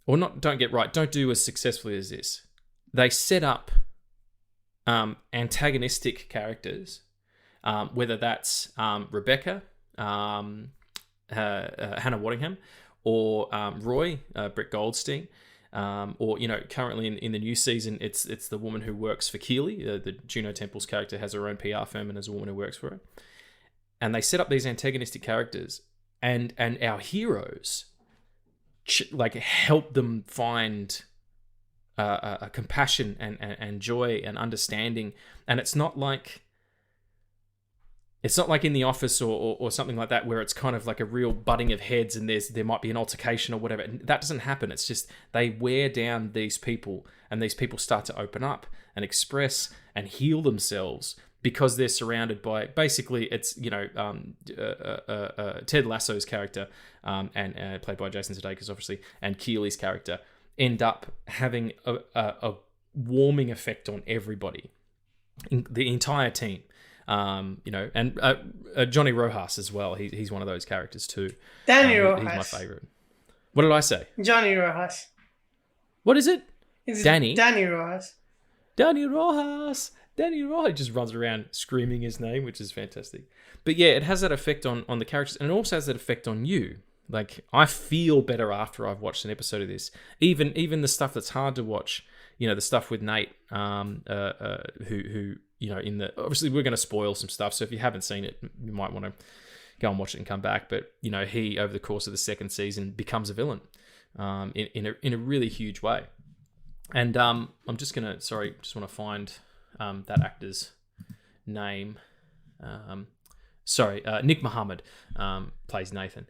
Or don't do as successfully as this. They set up antagonistic characters, whether that's Rebecca, Hannah Waddingham, or Roy, Brett Goldstein, or, you know, currently in the new season, it's the woman who works for Keeley. The Juno Temple's character has her own PR firm and is a woman who works for her. And they set up these antagonistic characters, and our heroes like help them find a compassion and joy and understanding. And it's not like It's not like in The Office or something like that where it's kind of like a real butting of heads and there might be an altercation or whatever. That doesn't happen. It's just they wear down these people and these people start to open up and express and heal themselves because they're surrounded by, basically, it's, Ted Lasso's character and played by Jason Sudeikis, obviously, and Keely's character end up having a warming effect on everybody, the entire team. And Johnny Rojas as well. He's one of those characters too. Danny Rojas. He's my favorite. What did I say? Johnny Rojas. What is it? It's Danny Rojas. Danny Rojas. Danny Rojas just runs around screaming his name, which is fantastic. But yeah, it has that effect on the characters, and it also has that effect on you. Like, I feel better after I've watched an episode of this. Even the stuff that's hard to watch, the stuff with Nate, who obviously we're going to spoil some stuff, so if you haven't seen it, you might want to go and watch it and come back. But he, over the course of the second season, becomes a villain in a really huge way. And I'm just want to find that actor's name. Nick Muhammad plays Nathan.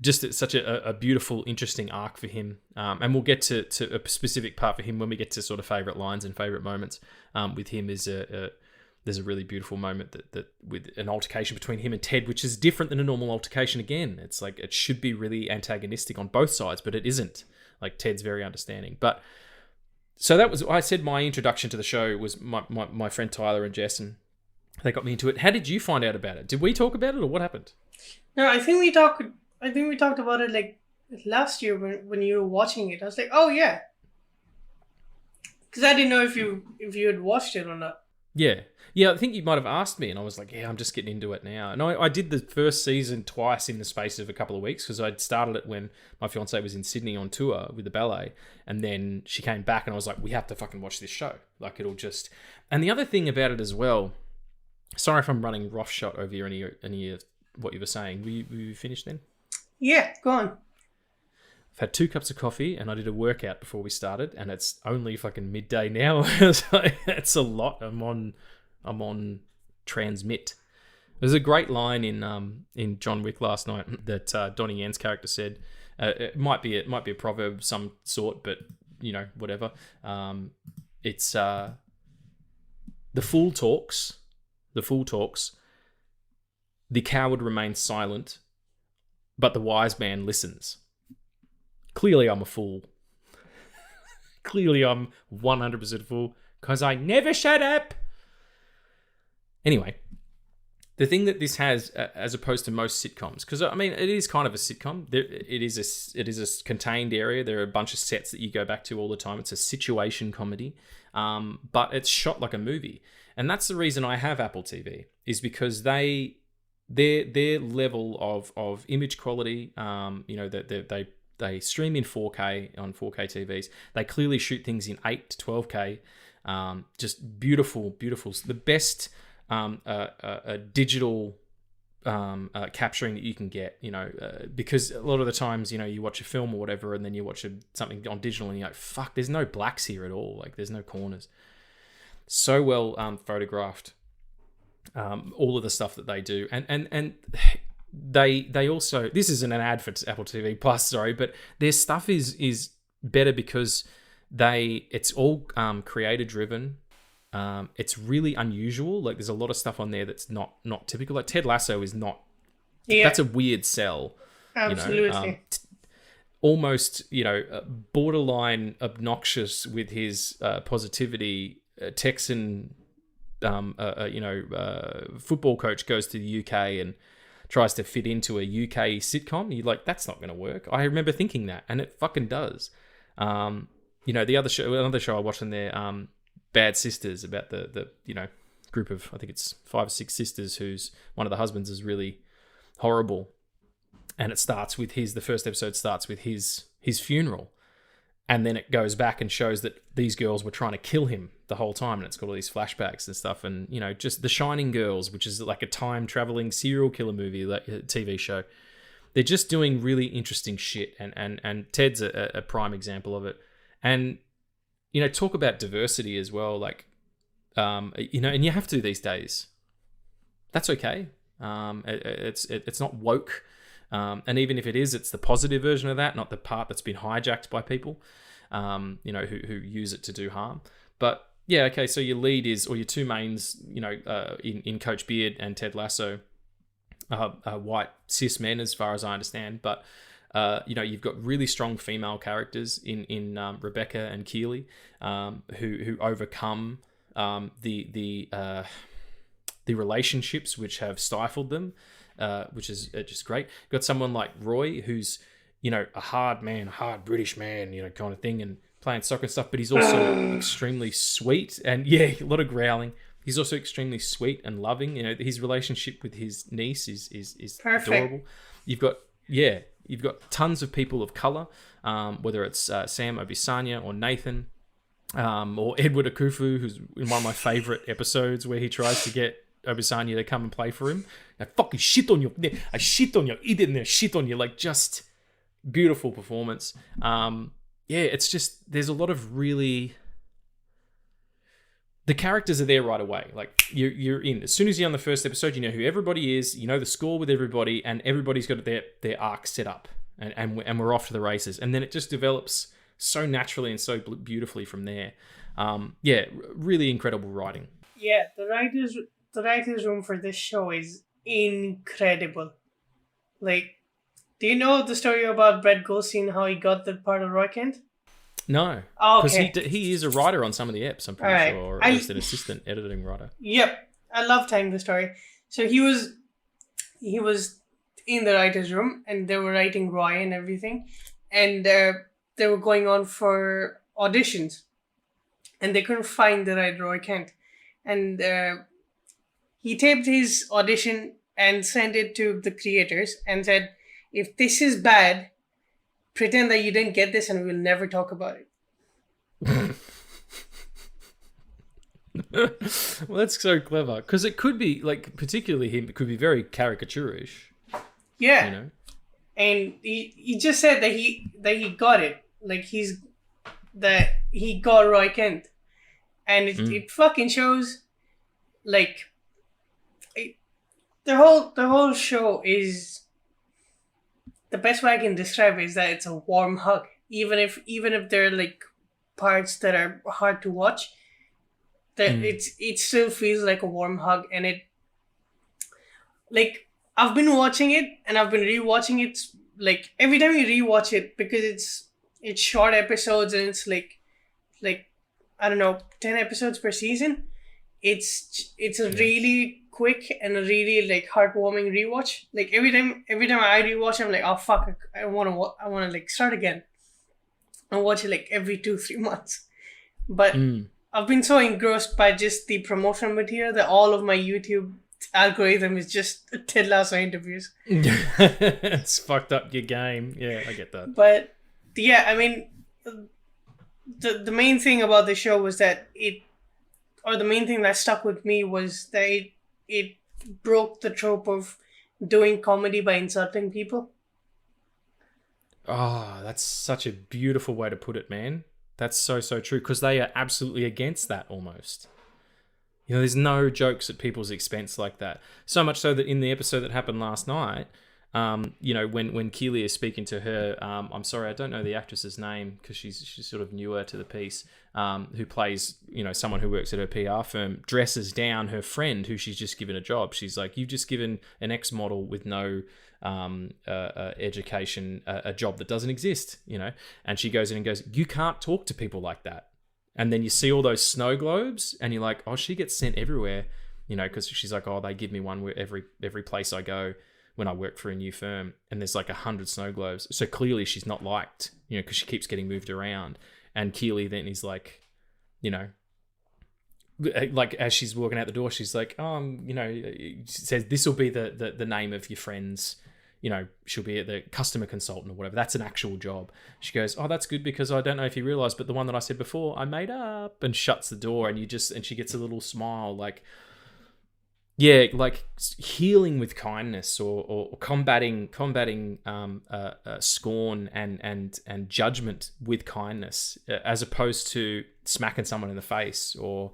Just such a beautiful, interesting arc for him. And we'll get to a specific part for him when we get to sort of favourite lines and favourite moments. With him there's a really beautiful moment that with an altercation between him and Ted, which is different than a normal altercation again. It's like it should be really antagonistic on both sides, but it isn't. Like, Ted's very understanding. But so that was, I said my introduction to the show was my friend Tyler and Jess, and they got me into it. How did you find out about it? Did we talk about it, or what happened? No, I think we talked about it like last year when you were watching it. I was like, oh yeah, because I didn't know if you had watched it or not. Yeah. I think you might have asked me, and I was like, yeah, I'm just getting into it now. And I did the first season twice in the space of a couple of weeks because I'd started it when my fiance was in Sydney on tour with the ballet, and then she came back, and I was like, we have to fucking watch this show. Like, it'll just. And the other thing about it as well. Sorry if I'm running roughshod over any of what you were saying. Were you finished then? Yeah, go on. I've had 2 cups of coffee and I did a workout before we started, and it's only fucking midday now. So it's a lot. I'm on transmit. There's a great line in John Wick last night that Donnie Yen's character said. It might be a proverb of some sort, but whatever. It's the fool talks. The coward remains silent, but the wise man listens. Clearly, I'm a fool. Clearly, I'm 100% a fool because I never shut up. Anyway, the thing that this has, as opposed to most sitcoms, because I mean, it is kind of a sitcom. It is a contained area. There are a bunch of sets that you go back to all the time. It's a situation comedy, but it's shot like a movie, and that's the reason I have Apple TV, is because their level of image quality, they stream in 4K on 4K TVs. They clearly shoot things in 8 to 12K. Just beautiful. The best digital capturing that you can get, because a lot of the times, you watch a film or whatever, and then you watch something on digital and you're like, fuck, there's no blacks here at all. Like, there's no corners. So well photographed. All of the stuff that they do, and they also, this isn't an ad for Apple TV Plus, sorry, but their stuff is better because it's all creator driven. It's really unusual. Like, there's a lot of stuff on there that's not typical. Like, Ted Lasso is not. Yeah. That's a weird sell. Absolutely. Almost, borderline obnoxious with his positivity. Texan. Football coach goes to the UK and tries to fit into a UK sitcom. You're like, that's not going to work. I remember thinking that, and it fucking does. Another show I watched on there, Bad Sisters, about the group of, I think it's 5 or 6 sisters whose one of the husbands is really horrible, and it starts with the first episode starts with his funeral. And then it goes back and shows that these girls were trying to kill him the whole time. And it's got all these flashbacks and stuff. And, just The Shining Girls, which is like a time-traveling serial killer movie, like a TV show. They're just doing really interesting shit. And Ted's a prime example of it. And, talk about diversity as well. Like, and you have to these days. that's okay. It's not woke. And even if it is, it's the positive version of that, not the part that's been hijacked by people, who use it to do harm. But yeah, okay, so your lead is, or your two mains, in Coach Beard and Ted Lasso, white cis men, as far as I understand. But you've got really strong female characters in Rebecca and Keely, who overcome the relationships which have stifled them, which is just great. Got someone like Roy, who's a hard British man, kind of thing, and playing soccer and stuff, but he's also extremely sweet, and a lot of growling. He's also extremely sweet and loving. His relationship with his niece is perfect. Adorable. You've got tons of people of color, whether it's Sam Obisanya or Nathan, or Edward Akufu, who's in one of my favorite episodes where he tries to get Obisanya to come and play for him. I fucking shit on you. I shit on you. Eat it and then shit on you. Like, just beautiful performance. It's just, there's a lot of really, the characters are there right away. Like, you're in. As soon as you're on the first episode, you know who everybody is, you know the score with everybody, and everybody's got their arc set up, and we're off to the races. And then it just develops so naturally and so beautifully from there. Really incredible writing. Yeah, the writer's room for this show is incredible. Like, do you know the story about Brett Goldstein, how he got the part of Roy Kent? No. Oh, because okay. he is a writer on some of the eps, I'm pretty sure, or at least an assistant editing writer. Yep. I love telling the story. So he was in the writer's room, and they were writing Roy and everything, and they were going on for auditions, and they couldn't find the right Roy Kent. And he taped his audition and sent it to the creators and said, if this is bad, pretend that you didn't get this and we'll never talk about it. Well, that's so clever. Because it could be, like, particularly him, it could be very caricaturish. Yeah. And he just said that he got it. Like, he got Roy Kent. And it fucking shows, like, the whole show is, the best way I can describe it is that it's a warm hug. Even if there are, like, parts that are hard to watch, that it still feels like a warm hug. And it, like, I've been watching it and I've been rewatching it, like, every time you rewatch it, because it's short episodes and it's like I don't know, 10 episodes per season. It's a really quick and a really, like, heartwarming rewatch. Like, every time I rewatch, I'm like, oh fuck, I want to like start again and watch it like every 2-3 months. But I've been so engrossed by just the promotional material that all of my YouTube algorithm is just Ted Lasso interviews. It's fucked up your game. Yeah, I get that. But yeah, I mean, the main thing about the show was that the main thing that stuck with me was that it broke the trope of doing comedy by insulting people. Oh, that's such a beautiful way to put it, man. That's so true, because they are absolutely against that almost. There's no jokes at people's expense like that. So much so that in the episode that happened last night, when Keely is speaking to her, I'm sorry, I don't know the actress's name because she's sort of newer to the piece, who plays, someone who works at her PR firm, dresses down her friend who she's just given a job. She's like, you've just given an ex-model with no education a job that doesn't exist, and she goes in and goes, you can't talk to people like that. And then you see all those snow globes and you're like, oh, she gets sent everywhere, because she's like, oh, they give me one where every place I go when I work for a new firm, and there's like 100 snow globes. So clearly she's not liked, because she keeps getting moved around. And Keely then is like, like as she's walking out the door, she's like, she says, this will be the name of your friend's, she'll be the customer consultant or whatever. That's an actual job. She goes, oh, that's good, because I don't know if you realize, but the one that I said before, I made up, and shuts the door, and she gets a little smile, like, yeah, like healing with kindness, or combating scorn and judgment with kindness, as opposed to smacking someone in the face, or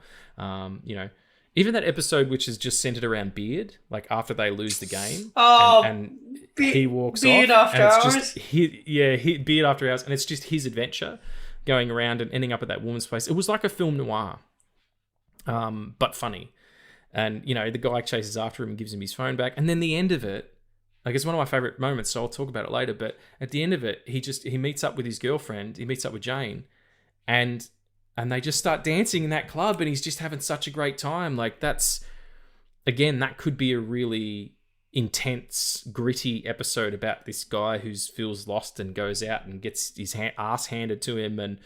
Even that episode, which is just centered around Beard, like after they lose the game, Oh, and he walks Beard off, After and it's Hours? just Beard After Hours, and it's just his adventure going around and ending up at that woman's place. It was like a film noir, but funny. And the guy chases after him and gives him his phone back, and then the end of it, like, it's one of my favorite moments. So I'll talk about it later. But at the end of it, he meets up with his girlfriend. He meets up with Jane, and they just start dancing in that club, and he's just having such a great time. Like, that could be a really intense, gritty episode about this guy who feels lost and goes out and gets his ass handed to him, and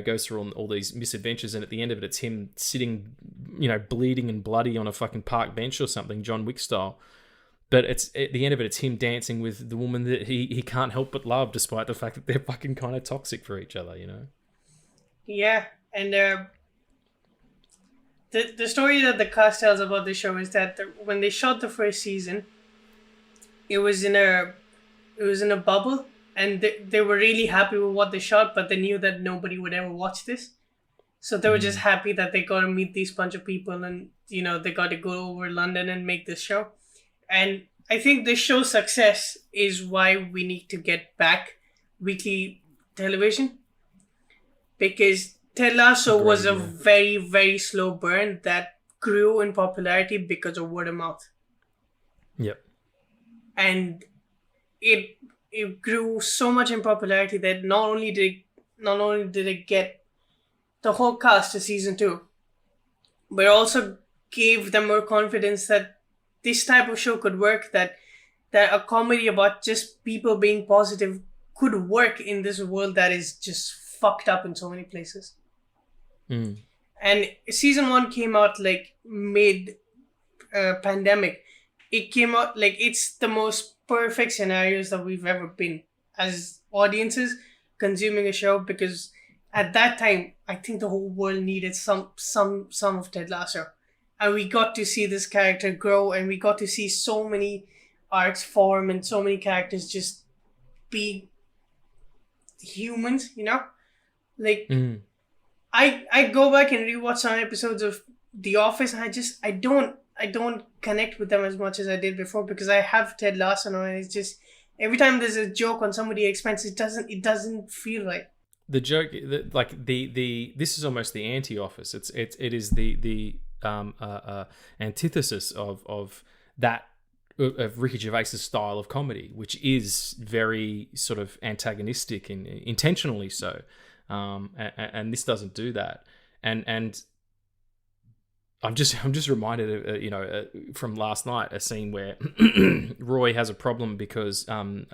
goes through all these misadventures. And at the end of it, it's him sitting, bleeding and bloody on a fucking park bench or something, John Wick style. But it's at the end of it, it's him dancing with the woman that he can't help but love, despite the fact that they're fucking kind of toxic for each other, Yeah, and the story that the cast tells about the show is that when they shot the first season, it was in a bubble, and they were really happy with what they shot, but they knew that nobody would ever watch this, so they were just happy that they got to meet these bunch of people, and they got to go over London and make this show. And I think the show's success is why we need to get back weekly television, because Ted Lasso was a very, very slow burn that grew in popularity because of word of mouth. Yep. And it grew so much in popularity that not only did it get the whole cast to season 2, but also gave them more confidence that this type of show could work, that a comedy about just people being positive could work in this world that is just fucked up in so many places. And season 1 came out like mid pandemic. It came out like it's the most perfect scenarios that we've ever been as audiences consuming a show, because at that time I think the whole world needed some of Ted Lasso, and we got to see this character grow, and we got to see so many arcs form, and so many characters just be humans, like. I go back and rewatch some episodes of The Office, and I don't connect with them as much as I did before, because I have Ted Lasso on, and it's just every time there's a joke on somebody's expense, it doesn't feel right. The joke, this is almost the anti-Office. It is the antithesis of that, of Ricky Gervais's style of comedy, which is very sort of antagonistic and intentionally so. And this doesn't do that. And I'm just reminded of from last night, a scene where Roy has a problem because Trent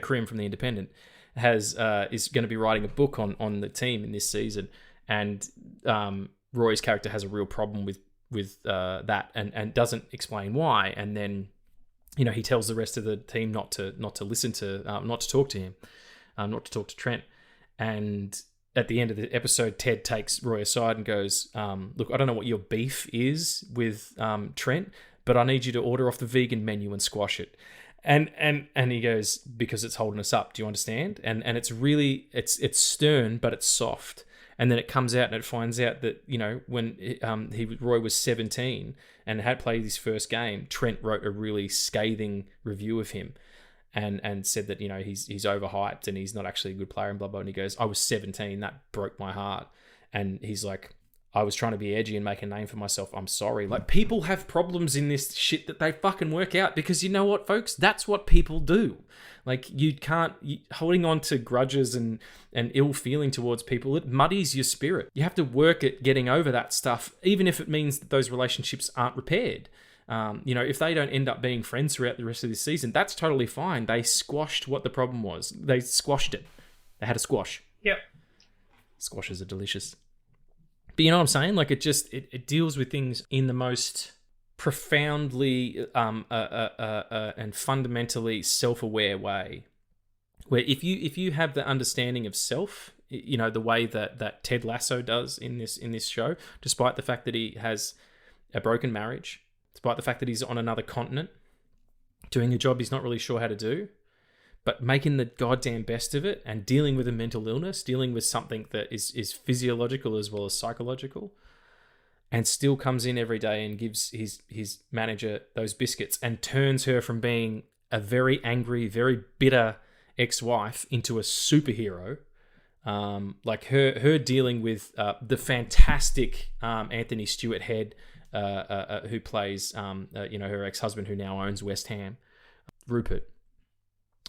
Crimm from The Independent is going to be writing a book on the team in this season, and Roy's character has a real problem with that, and doesn't explain why, and then he tells the rest of the team not to listen to not to talk to him, not to talk to Trent. And at the end of the episode, Ted takes Roy aside and goes, look, I don't know what your beef is with Trent, but I need you to order off the vegan menu and squash it. And he goes, because it's holding us up. Do you understand? And it's really, it's stern, but it's soft. And then it comes out and it finds out that, when Roy was 17 and had played his first game, Trent wrote a really scathing review of him. And said that, he's overhyped and he's not actually a good player and blah, blah. And he goes, I was 17. That broke my heart. And he's like, I was trying to be edgy and make a name for myself. I'm sorry. Like, people have problems in this shit that they fucking work out, because you know what, folks? That's what people do. Like, holding on to grudges and ill feeling towards people, it muddies your spirit. You have to work at getting over that stuff, even if it means that those relationships aren't repaired. If they don't end up being friends throughout the rest of this season, that's totally fine. They squashed what the problem was. They squashed it. They had a squash. Yep. Squashes are delicious. But you know what I'm saying? Like, it deals with things in the most profoundly and fundamentally self-aware way. Where if you have the understanding of self, the way that Ted Lasso does in this show, despite the fact that he has a broken marriage, despite the fact that he's on another continent, doing a job he's not really sure how to do, but making the goddamn best of it and dealing with a mental illness, dealing with something that is physiological as well as psychological. and still comes in every day and gives his manager those biscuits and turns her from being a very angry, very bitter ex-wife into a superhero. Like her dealing with the fantastic Anthony Stewart Head, who plays her ex-husband who now owns West Ham, Rupert.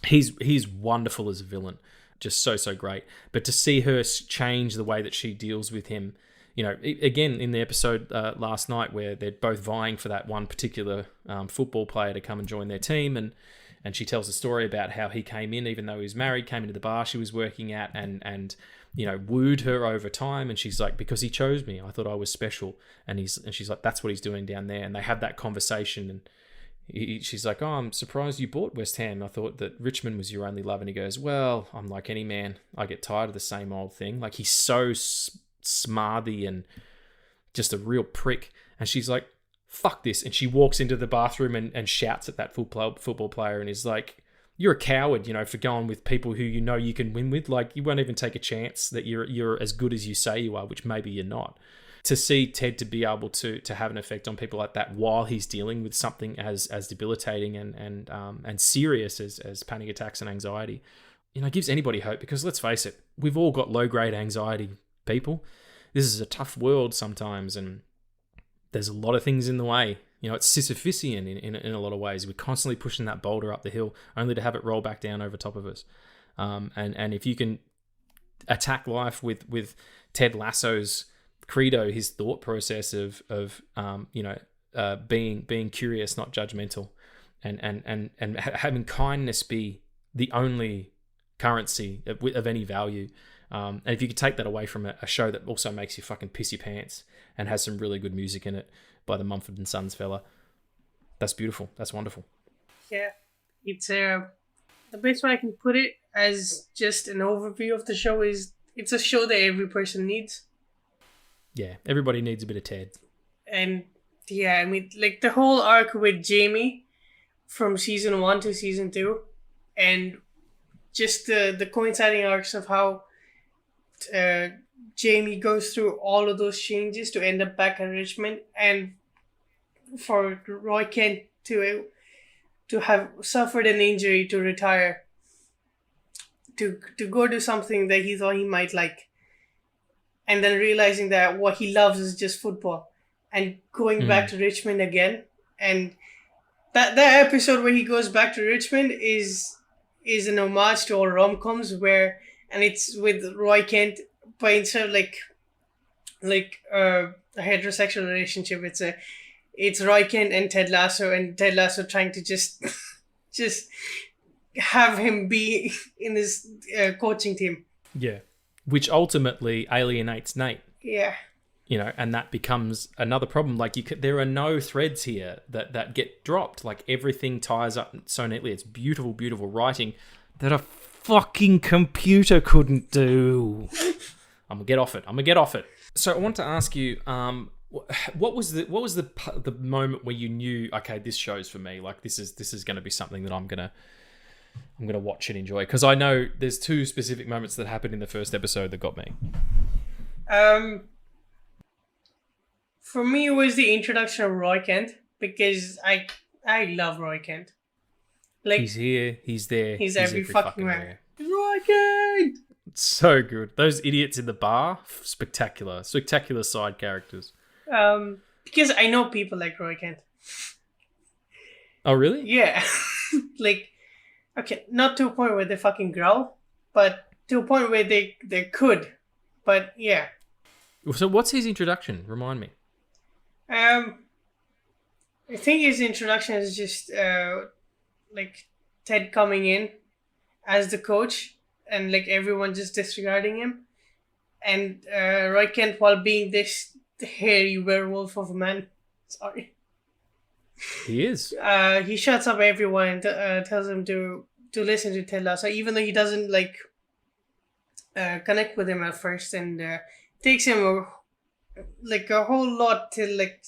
He's wonderful as a villain, just so great. But to see her change the way that she deals with him, again in the episode last night where they're both vying for that one particular football player to come and join their team, and she tells a story about how he came in, even though he was married, came into the bar she was working at and wooed her over time. And she's like, because he chose me, I thought I was special. And she's like, that's what he's doing down there. And they have that conversation. And she's like, oh, I'm surprised you bought West Ham. I thought that Richmond was your only love. And he goes, well, I'm like any man. I get tired of the same old thing. Like, he's so smarthy and just a real prick. And she's like, fuck this. And she walks into the bathroom and shouts at that football player and is like, you're a coward, for going with people who you can win with. Like, you won't even take a chance that you're as good as you say you are, which maybe you're not. To see Ted to be able to have an effect on people like that while he's dealing with something as debilitating and serious as panic attacks and anxiety, gives anybody hope, because let's face it, we've all got low-grade anxiety, people. This is a tough world sometimes, and there's a lot of things in the way. It's Sisyphusian in a lot of ways. We're constantly pushing that boulder up the hill only to have it roll back down over top of us. And if you can attack life with Ted Lasso's credo, his thought process of being curious, not judgmental, and having kindness be the only currency of any value. And if you could take that away from a show that also makes you fucking piss your pants and has some really good music in it by the Mumford and Sons fella, that's beautiful. That's wonderful. Yeah, it's the best way I can put it as just an overview of the show is it's a show that every person needs. Yeah, everybody needs a bit of Ted. And yeah, I mean, like the whole arc with Jamie from season 1 to season 2, and just the coinciding arcs of how Jamie goes through all of those changes to end up back in Richmond, and for Roy Kent to have suffered an injury, to retire, to go do something that he thought he might like, and then realizing that what he loves is just football, and going back to Richmond again. And that episode where he goes back to Richmond is an homage to all rom-coms and it's with Roy Kent, but instead of like a heterosexual relationship, it's Roy Kent and Ted Lasso, and Ted Lasso trying to just have him be in his coaching team. Yeah, which ultimately alienates Nate. Yeah. And that becomes another problem. Like, there are no threads here that get dropped. Like, everything ties up so neatly. It's beautiful, beautiful writing that a fucking computer couldn't do. I'm gonna get off it. So I want to ask you, what was the moment where you knew, okay, this show's for me. Like, this is going to be something that I'm gonna watch and enjoy, because I know there's two specific moments that happened in the first episode that got me. For me, it was the introduction of Roy Kent, because I love Roy Kent. Like, he's here, he's there, he's every fucking where. Roy Kent! It's so good. Those idiots in the bar, spectacular side characters. Because I know people like Roy Kent. Oh, really? Yeah. Like, okay, not to a point where they fucking growl, but to a point where they could. But yeah. So what's his introduction? Remind me. I think his introduction is just like Ted coming in as the coach and like everyone just disregarding him, and Roy Kent, while being this hairy werewolf of a man, sorry, he is. He shuts up everyone and tells them to listen to Ted Lasso, even though he doesn't like connect with him at first, and takes him a whole lot till like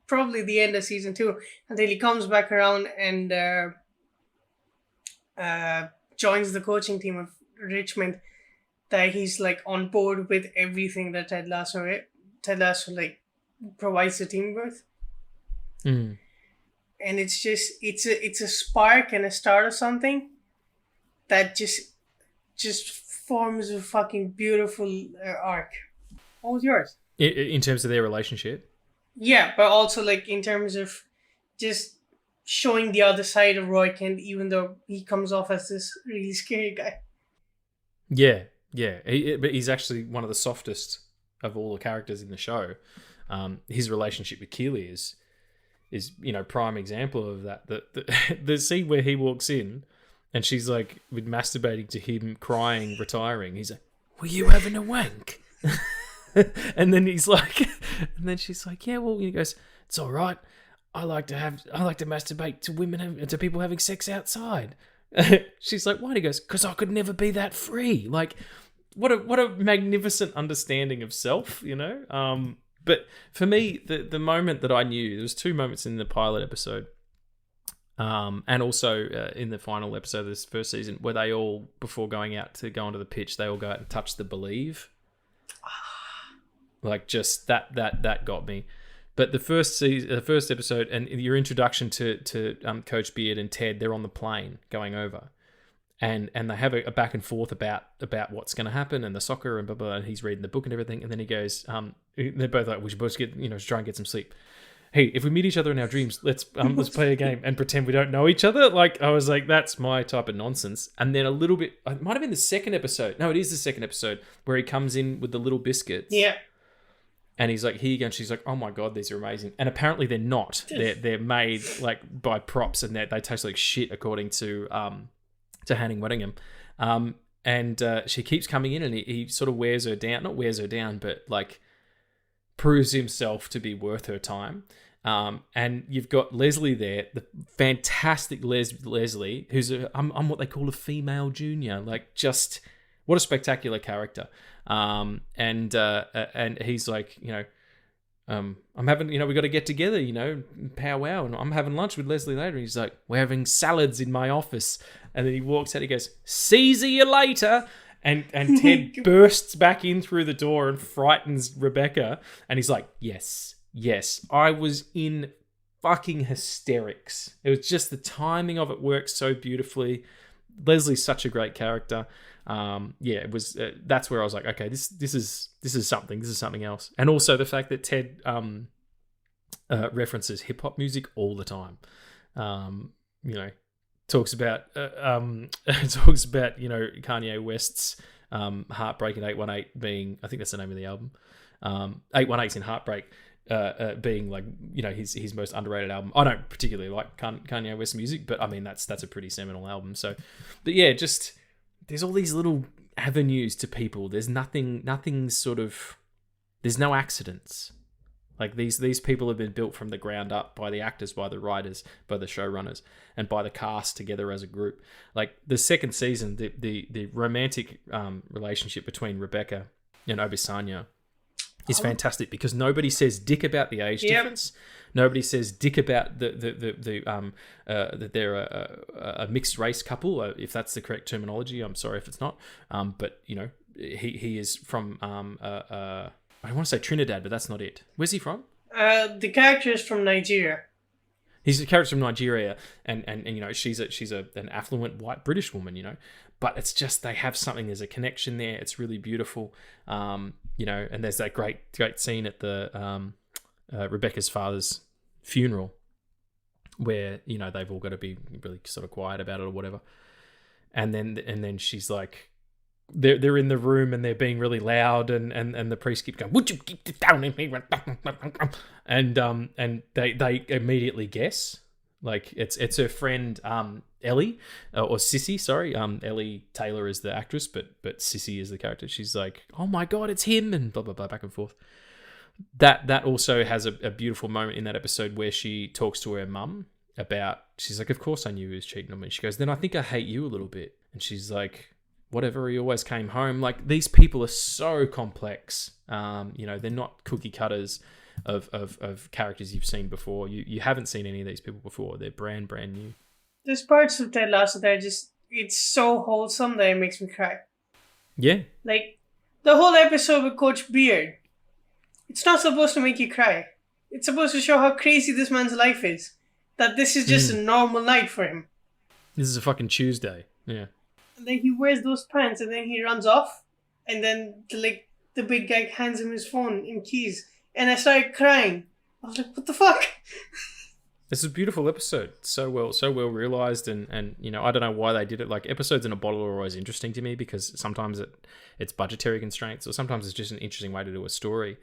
probably the end of season 2, until he comes back around and joins the coaching team of Richmond. That he's like on board with everything that Ted Lasso like provides the teamwork. Mm. And it's a spark and a start of something that just forms a fucking beautiful arc. What was yours? In terms of their relationship? Yeah, but also like in terms of just showing the other side of Roy Kent, even though he comes off as this really scary guy. Yeah. But he's actually one of the softest of all the characters in the show. His relationship with Keely is prime example of that. The scene where he walks in and she's like with masturbating to him, crying, retiring. He's like, "Were you having a wank?" And then he's like, and then she's like, "Yeah, well," he goes, "It's all right. I like to masturbate to people having sex outside." She's like, "Why?" And he goes, "Because I could never be that free." Like, what a magnificent understanding of self, But for me, the moment that I knew, there was two moments in the pilot episode, and also in the final episode of this first season, where they all, before going out to go onto the pitch, they all go out and touch the Believe. Like, just that got me. But the first episode, and your introduction to Coach Beard and Ted, they're on the plane going over, and they have a back and forth about what's going to happen and the soccer and blah blah. And he's reading the book and everything, and then he goes, they're both like, "We should both get try and get some sleep. Hey, if we meet each other in our dreams, let's play a game and pretend we don't know each other." Like, I was like, that's my type of nonsense. And then a little bit, it might have been the second episode. No, it is the second episode where he comes in with the little biscuits. Yeah. And he's like, "Here you go." And she's like, "Oh my God, these are amazing." And apparently they're not. They're made like by props, and they taste like shit, according to Hanning Weddingham. And she keeps coming in, and he sort of wears her down. Not wears her down, but like proves himself to be worth her time. And you've got Leslie there, the fantastic Leslie, who's I'm what they call a female junior. Like, just what a spectacular character. And he's like, I'm having, we got to get together, powwow, and I'm having lunch with Leslie later. And he's like, "We're having salads in my office." And then he walks out, he goes, "See you later." And Ted bursts back in through the door and frightens Rebecca. And he's like, yes. I was in fucking hysterics. It was just the timing of it works so beautifully. Leslie's such a great character. It was. That's where I was like, okay, this is something. This is something else. And also the fact that Ted references hip hop music all the time. Talks about Kanye West's Heartbreak and 818 being, I think that's the name of the album. 818's in Heartbreak. Being like, his most underrated album. I don't particularly like Kanye West music, but I mean that's a pretty seminal album. So, but yeah, just there's all these little avenues to people. There's nothing sort of, there's no accidents. Like these people have been built from the ground up by the actors, by the writers, by the showrunners, and by the cast together as a group. Like the second season, the romantic relationship between Rebecca and Obisanya is fantastic, because nobody says dick about the age difference. Nobody says dick about that they're a mixed race couple, if that's the correct terminology. I'm sorry if it's not. But he is from I want to say Trinidad, but that's not it. Where's he from? The character is from Nigeria. He's a character from Nigeria, and she's an affluent white British woman, but it's just, they have something. There's a connection there. It's really beautiful, and there's that great scene at the Rebecca's father's funeral, where they've all got to be really sort of quiet about it or whatever, and then she's like, they're in the room and they're being really loud, and the priest keeps going, "Would you keep it down?" And they immediately guess, like it's her friend Ellie, or Sissy, sorry. Ellie Taylor is the actress, but Sissy is the character. She's like, "Oh my God, it's him," and blah blah blah, back and forth. That also has a beautiful moment in that episode where she talks to her mum about, she's like, "Of course I knew he was cheating on me." She goes, "Then I think I hate you a little bit." And she's like, "Whatever, he always came home." Like, these people are so complex. They're not cookie cutters of characters you've seen before. You haven't seen any of these people before. They're brand new. There's parts of Ted Lasso that it's so wholesome that it makes me cry. Yeah. Like, the whole episode with Coach Beard, It's not supposed to make you cry. It's supposed to show how crazy this man's life is. That this is just a normal night for him. This is a fucking Tuesday. Yeah. And then he wears those pants and then he runs off. And then the big guy hands him his phone and keys. And I started crying. I was like, what the fuck? This is a beautiful episode. So well realized, and you know, I don't know why they did it. Like, episodes in a bottle are always interesting to me because sometimes it's budgetary constraints, or sometimes it's just an interesting way to do a story.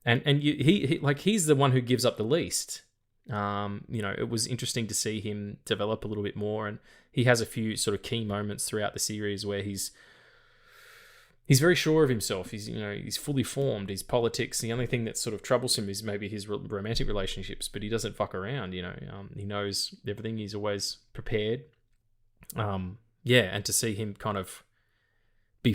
And he's the one who gives up the least. You know, it was interesting to see him develop a little bit more, and he has a few sort of key moments throughout the series where he's very sure of himself. He's fully formed. His politics, the only thing that's sort of troublesome is maybe his romantic relationships, but he doesn't fuck around. You know, he knows everything. He's always prepared. And to see him kind of be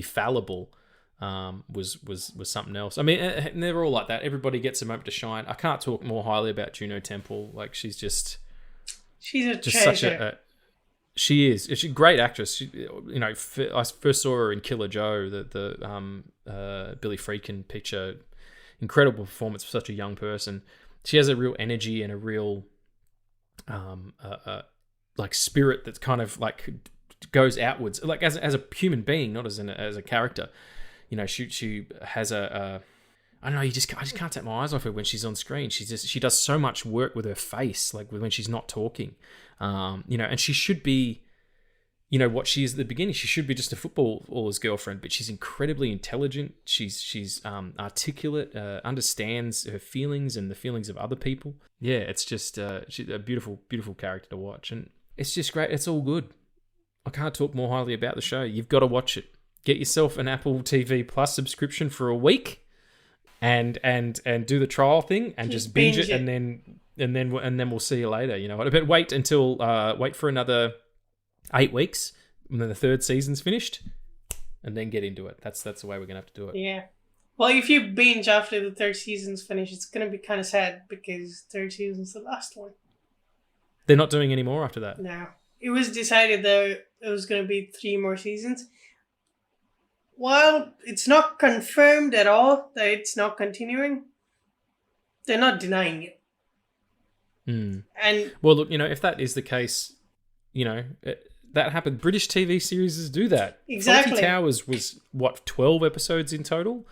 fallible was something else. I mean, they're all like that. Everybody gets a moment to shine. I can't talk more highly about Juno Temple. Like, she's a just treasure. such a she is. She's a great actress. I first saw her in Killer Joe, the Billy Friedkin picture. Incredible performance for such a young person. She has a real energy and a real like spirit that's kind of like goes outwards, like as a human being, not as a character. You know, she has I don't know. I just can't take my eyes off her when she's on screen. She does so much work with her face, like when she's not talking. You know, and she should be, you know, what she is at the beginning. She should be just a footballer's girlfriend, but she's incredibly intelligent. She's articulate, understands her feelings and the feelings of other people. Yeah, it's just she's a beautiful, beautiful character to watch, and it's just great. It's all good. I can't talk more highly about the show. You've got to watch it. Get yourself an Apple TV Plus subscription for a week, and do the trial thing, and just binge it, and then we'll see you later. You know, but wait for another 8 weeks, and then the third season's finished, and then get into it. That's the way we're gonna have to do it. Yeah. Well, if you binge after the third season's finished, it's gonna be kind of sad because third season's the last one. They're not doing any more after that. No, it was decided that it was gonna be 3 more seasons. While it's not confirmed at all that it's not continuing, they're not denying it. And well, look, you know, if that is the case, you know, that happened. British TV series do that. Exactly. Fawlty Towers was 12 episodes in total.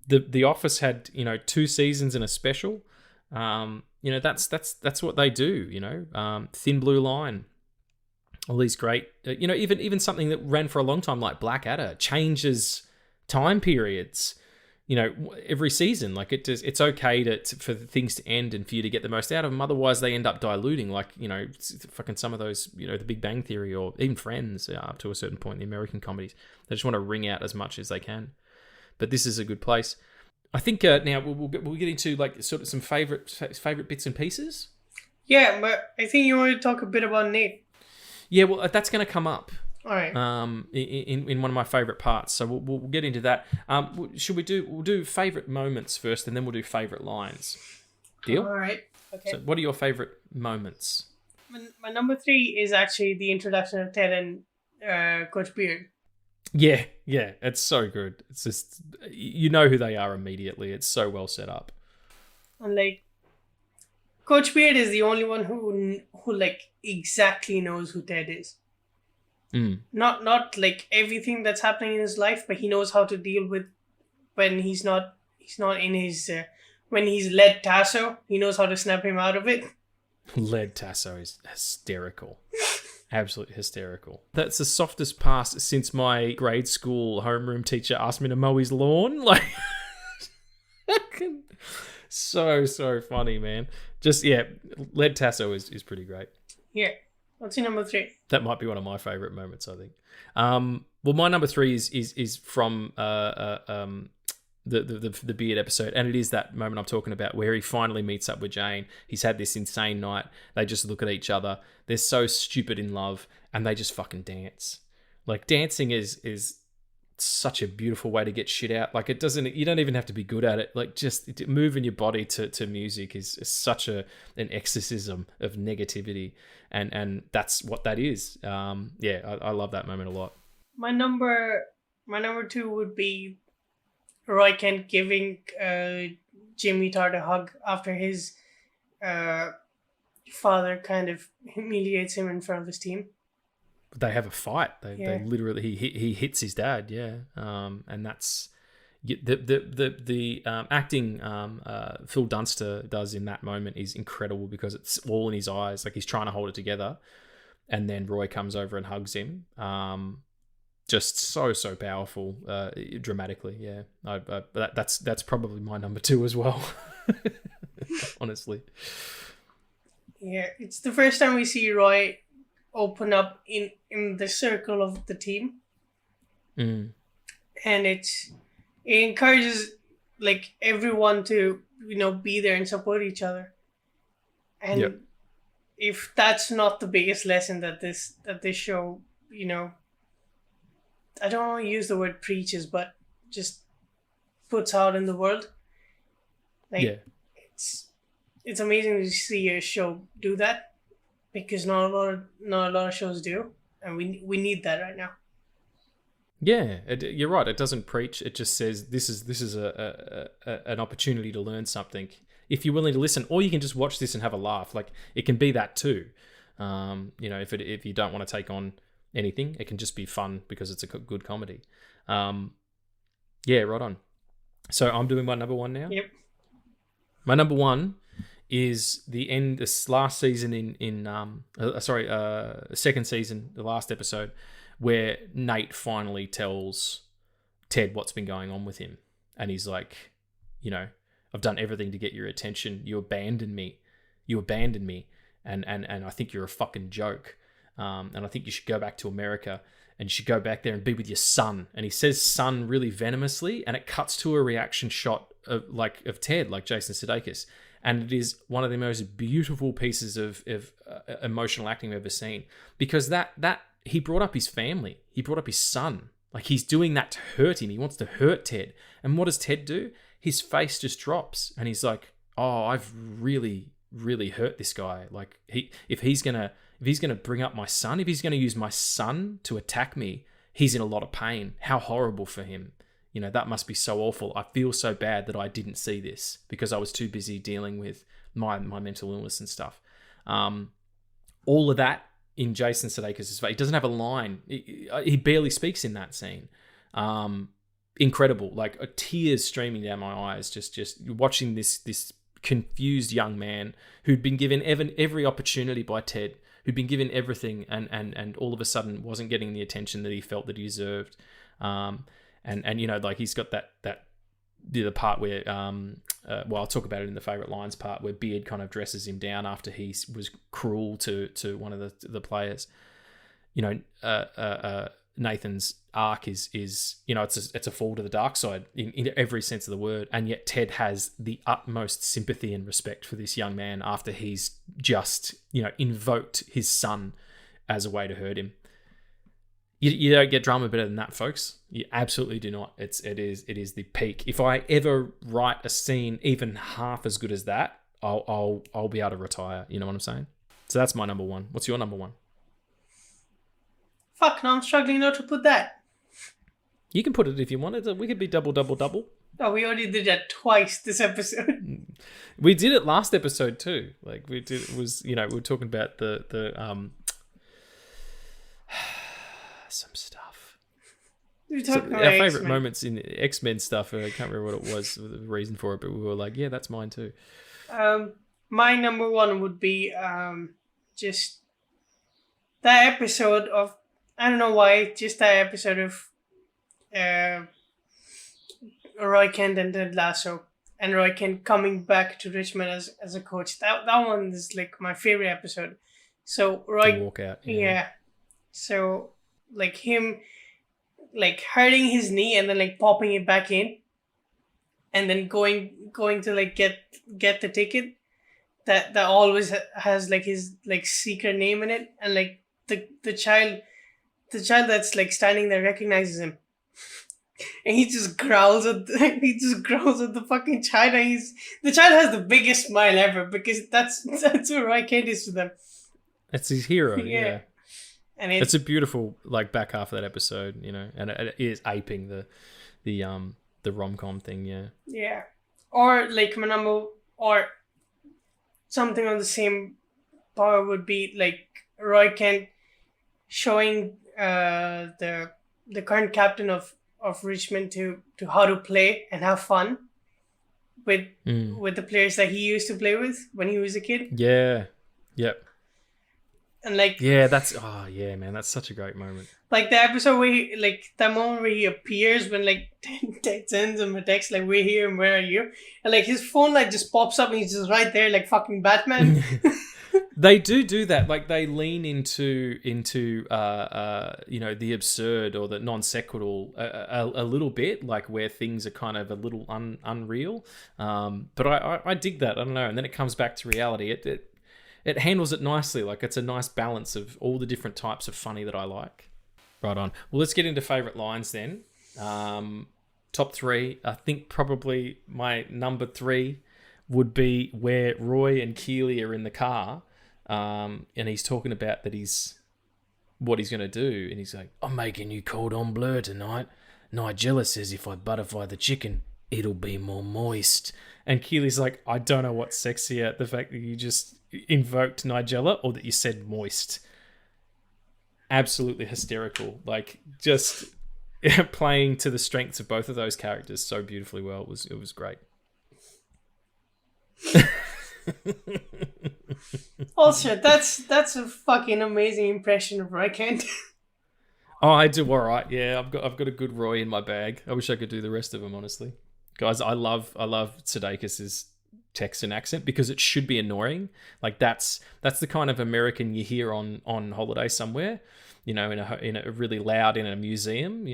The Office had 2 seasons and a special. You know, that's what they do. You know, Thin Blue Line. All these great, you know, even something that ran for a long time like Blackadder changes time periods, you know, every season. Like, it's okay for things to end and for you to get the most out of them. Otherwise, they end up diluting. Like, you know, fucking some of those, you know, The Big Bang Theory or even Friends, up to a certain point, the American comedies, they just want to wring out as much as they can. But this is a good place. I think now we'll get into like sort of some favorite bits and pieces. Yeah, but I think you want to talk a bit about Nate. Yeah, well, that's going to come up. All right. In one of my favorite parts, so we'll get into that. We'll do favorite moments first, and then we'll do favorite lines. Deal? All right. Okay. So, what are your favorite moments? My number 3 is actually the introduction of Ted and Coach Beard. Yeah, it's so good. It's just, you know who they are immediately. It's so well set up. And like, Coach Beard is the only one who like exactly knows who Ted is. Not like everything that's happening in his life, but he knows how to deal with when he's not in his when he's led Tasso. He knows how to snap him out of it. Led Tasso is hysterical. Absolutely hysterical. That's the softest pass since my grade school homeroom teacher asked me to mow his lawn. Like, so funny, man. Just, yeah, Led Tasso is pretty great. Yeah. What's your number 3? That might be one of my favorite moments, I think. Well, my number 3 is from the Beard episode, and it is that moment I'm talking about where he finally meets up with Jane. He's had this insane night. They just look at each other. They're so stupid in love, and they just fucking dance. Like, dancing is such a beautiful way to get shit out. Like, you don't even have to be good at it. Like, just moving your body to music is such an exorcism of negativity, and that's what that is. I love that moment a lot. My number 2 would be Roy Kent giving Jimmy Todd a hug after his father kind of humiliates him in front of his team. They have a fight. They literally he hits his dad. Yeah, and that's the acting Phil Dunster does in that moment is incredible because it's all in his eyes. Like he's trying to hold it together, and then Roy comes over and hugs him. Just so powerful, dramatically. Yeah, that's probably my number 2 as well. Honestly. Yeah, it's the first time we see Roy open up in the circle of the team, and it encourages like everyone to be there and support each other. And if that's not the biggest lesson that this show, I don't want to use the word preaches, but just puts out in the world. Like it's amazing to see a show do that, because not a lot of shows do, and we need that right now. Yeah, you're right. It doesn't preach. It just says this is an opportunity to learn something. If you're willing to listen, or you can just watch this and have a laugh. Like it can be that too. If you don't want to take on anything, it can just be fun because it's a good comedy. Right on. So I'm doing my number 1 now. Yep. My number 1 is the end. This last season second season, the last episode, where Nate finally tells Ted what's been going on with him, and he's like, I've done everything to get your attention. You abandoned me, and I think you're a fucking joke. And I think you should go back to America, and you should go back there and be with your son. And he says son really venomously, and it cuts to a reaction shot of Ted, like Jason Sudeikis. And it is one of the most beautiful pieces of emotional acting I've ever seen, because that he brought up his family. He brought up his son. Like he's doing that to hurt him. He wants to hurt Ted. And what does Ted do? His face just drops, and he's like, oh, I've really, really hurt this guy. Like if he's gonna bring up my son, if he's gonna use my son to attack me, he's in a lot of pain. How horrible for him. That must be so awful. I feel so bad that I didn't see this because I was too busy dealing with my mental illness and stuff. All of that in Jason Sudeikis' face. He doesn't have a line. He barely speaks in that scene. Incredible. Like tears streaming down my eyes just watching this confused young man who'd been given every opportunity by Ted, who'd been given everything, and all of a sudden wasn't getting the attention that he felt that he deserved. Like he's got the part where I'll talk about it in the favorite lines part, where Beard kind of dresses him down after he was cruel to one of the players. Nathan's arc is it's a fall to the dark side in every sense of the word, and yet Ted has the utmost sympathy and respect for this young man after he's just invoked his son as a way to hurt him. You don't get drama better than that, folks. You absolutely do not. It is the peak. If I ever write a scene even half as good as that, I'll be able to retire. You know what I'm saying? So that's my number 1. What's your number 1? Fuck, now I'm struggling not to put that. You can put it if you wanted. We could be double. Oh, we already did that twice this episode. We did it last episode too. Like we did. It was we were talking about the some stuff. So our favorite moments in X-Men stuff. I can't remember what it was, the reason for it, but we were like, yeah, that's mine too. My number 1 would be just that episode of, I don't know why, just that episode of Roy Kent and Ted Lasso, and Roy Kent coming back to Richmond as a coach. That one is like my favorite episode. So Roy, to walk out. Yeah. So like him like hurting his knee and then like popping it back in, and then going to like get the ticket that always has like his like secret name in it, and like the child that's like standing there recognizes him, and he just growls at the fucking child, and the child has the biggest smile ever, because that's what Roy Kent is to them. It's his hero. Yeah. And it's a beautiful like back half of that episode, and it is aping the the rom-com thing, yeah. Yeah. Or like my number, or something on the same power would be like Roy Kent showing the current captain of Richmond to how to play and have fun with the players that he used to play with when he was a kid. Yeah. Yep. And like, yeah, that's man, that's such a great moment. Like the episode where he, like that moment where he appears when like Ted sends him a text like, "We're here and where are you?" And like his phone like just pops up and he's just right there like fucking Batman. They do that. Like they lean into the absurd or the non sequitur a little bit, like where things are kind of a little unreal. But I dig that. I don't know. And then it comes back to reality. It handles it nicely. Like it's a nice balance of all the different types of funny that I like. Right on. Well, let's get into favourite lines then. Top three. I think probably my number 3 would be where Roy and Keely are in the car, and he's talking about what he's going to do, and he's like, "I'm making you cordon bleu tonight. Nigella says if I butterfly the chicken, it'll be more moist." And Keely's like, "I don't know what's sexier, the fact that you just invoked Nigella or that you said moist." Absolutely hysterical. Like just playing to the strengths of both of those characters so beautifully well. It was great. Also, that's a fucking amazing impression of Roy Kent. Oh, I do all right. Yeah, I've got a good Roy in my bag. I wish I could do the rest of them, honestly. Guys, I love Sudeikis' Texan accent because it should be annoying. Like that's the kind of American you hear on holiday somewhere, in a really loud in a museum,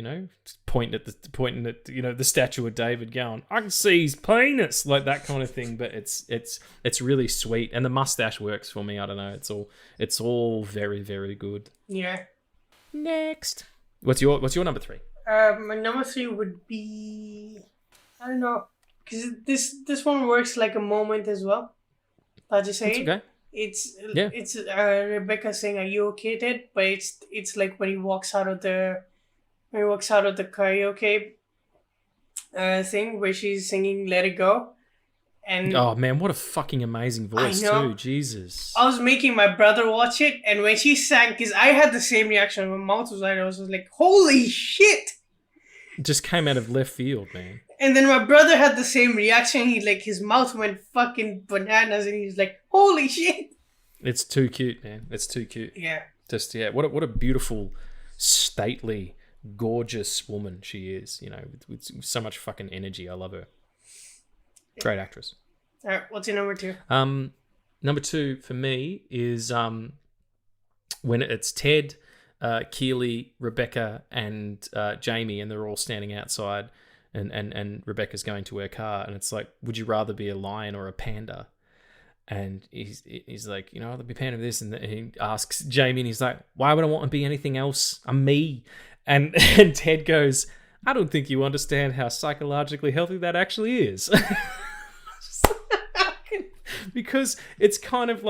pointing at the statue of David going, "I can see his penis," like that kind of thing. But it's really sweet, and the mustache works for me. I don't know. It's all very, very good. Yeah. Next, what's your number 3? My number 3 would be, I don't know, because this one works like a moment as well. I'll just say it's okay. It's Rebecca saying, "Are you okay, Ted?" But it's like when he walks out of the karaoke thing where she's singing "Let It Go," and oh man, what a fucking amazing voice too! Jesus, I was making my brother watch it, and when she sang, because I had the same reaction. My mouth was right. I was like, "Holy shit!" It just came out of left field, man. And then my brother had the same reaction. He like his mouth went fucking bananas, and he's like, "Holy shit!" It's too cute, man. It's too cute. Yeah. Just what a beautiful, stately, gorgeous woman she is. With so much fucking energy. I love her. Great actress. All right, what's your number 2? Number 2 for me is when it's Ted, Keely, Rebecca, and Jamie, and they're all standing outside. And Rebecca's going to her car, and it's like, "Would you rather be a lion or a panda?" And he's like, "I'd rather be a panda of this." And he asks Jamie, and he's like, "Why would I want to be anything else? I'm me." And Ted goes, "I don't think you understand how psychologically healthy that actually is." Because it's kind of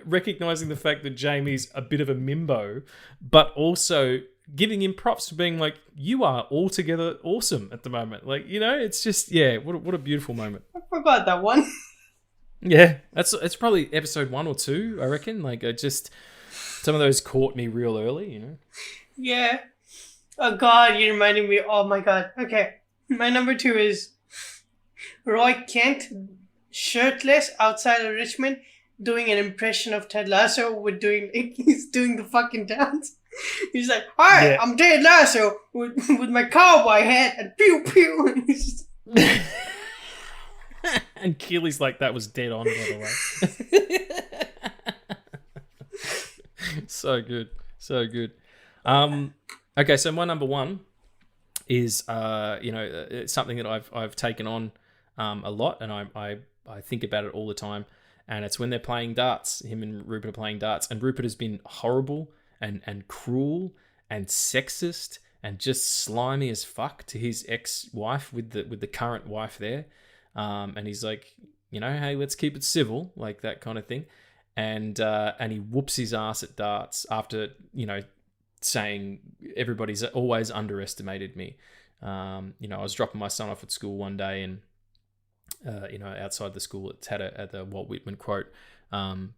recognizing the fact that Jamie's a bit of a mimbo, but also giving him props for being like, "You are altogether awesome at the moment." Like, it's just, yeah, what a beautiful moment. I forgot that one. Yeah, it's probably episode 1 or 2, I reckon. Like, some of those caught me real early, Yeah. Oh God, you reminded me. Oh my God. Okay, my number 2 is Roy Kent, shirtless outside of Richmond, doing an impression of Ted Lasso he's doing the fucking dance. He's like, "Hi, yeah. I'm Ted Lasso with my cowboy hat and pew pew." And Keely's like, "That was dead on, by the way." So good. Okay, so my number 1 is it's something that I've taken on a lot, and I think about it all the time. And it's when they're playing darts. Him and Rupert are playing darts, and Rupert has been horrible and cruel and sexist and just slimy as fuck to his ex-wife with the current wife there. And he's like, "Hey, let's keep it civil," like that kind of thing. And he whoops his ass at darts after, saying everybody's always underestimated me. I was dropping my son off at school one day, and outside the school, it had the Walt Whitman quote,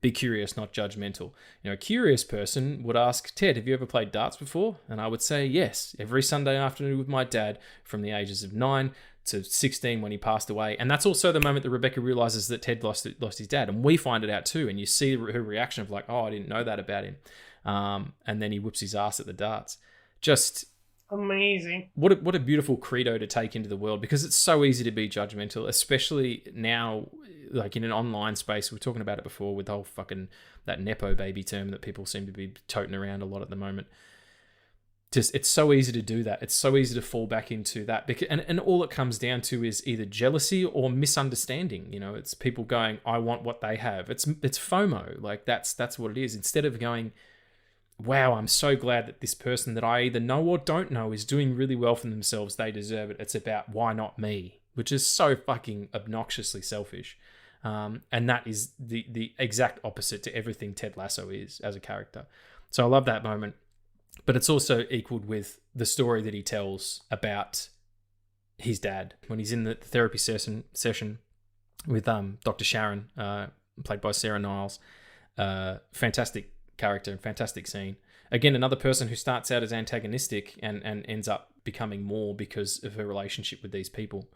"Be curious, not judgmental." A curious person would ask, "Ted, have you ever played darts before?" And I would say, "Yes, every Sunday afternoon with my dad from the ages of 9 to 16 when he passed away." And that's also the moment that Rebecca realizes that Ted lost his dad. And we find it out too. And you see her reaction of like, "Oh, I didn't know that about him." And then he whips his ass at the darts. Just amazing. What a beautiful credo to take into the world, because it's so easy to be judgmental, especially now, like in an online space. We were talking about it before with the whole fucking that Nepo baby term that people seem to be toting around a lot at the moment. Just, it's so easy to do that. It's so easy to fall back into that. And all it comes down to is either jealousy or misunderstanding. It's people going, "I want what they have." It's FOMO. Like that's what it is. Instead of going, "Wow, I'm so glad that this person that I either know or don't know is doing really well for themselves. They deserve it." It's about, "Why not me?" Which is so fucking obnoxiously selfish. And that is the exact opposite to everything Ted Lasso is as a character. So I love that moment. But it's also equaled with the story that he tells about his dad when he's in the therapy session with Dr. Sharon, played by Sarah Niles. Fantastic character and fantastic scene. Again, another person who starts out as antagonistic and ends up becoming more because of her relationship with these people.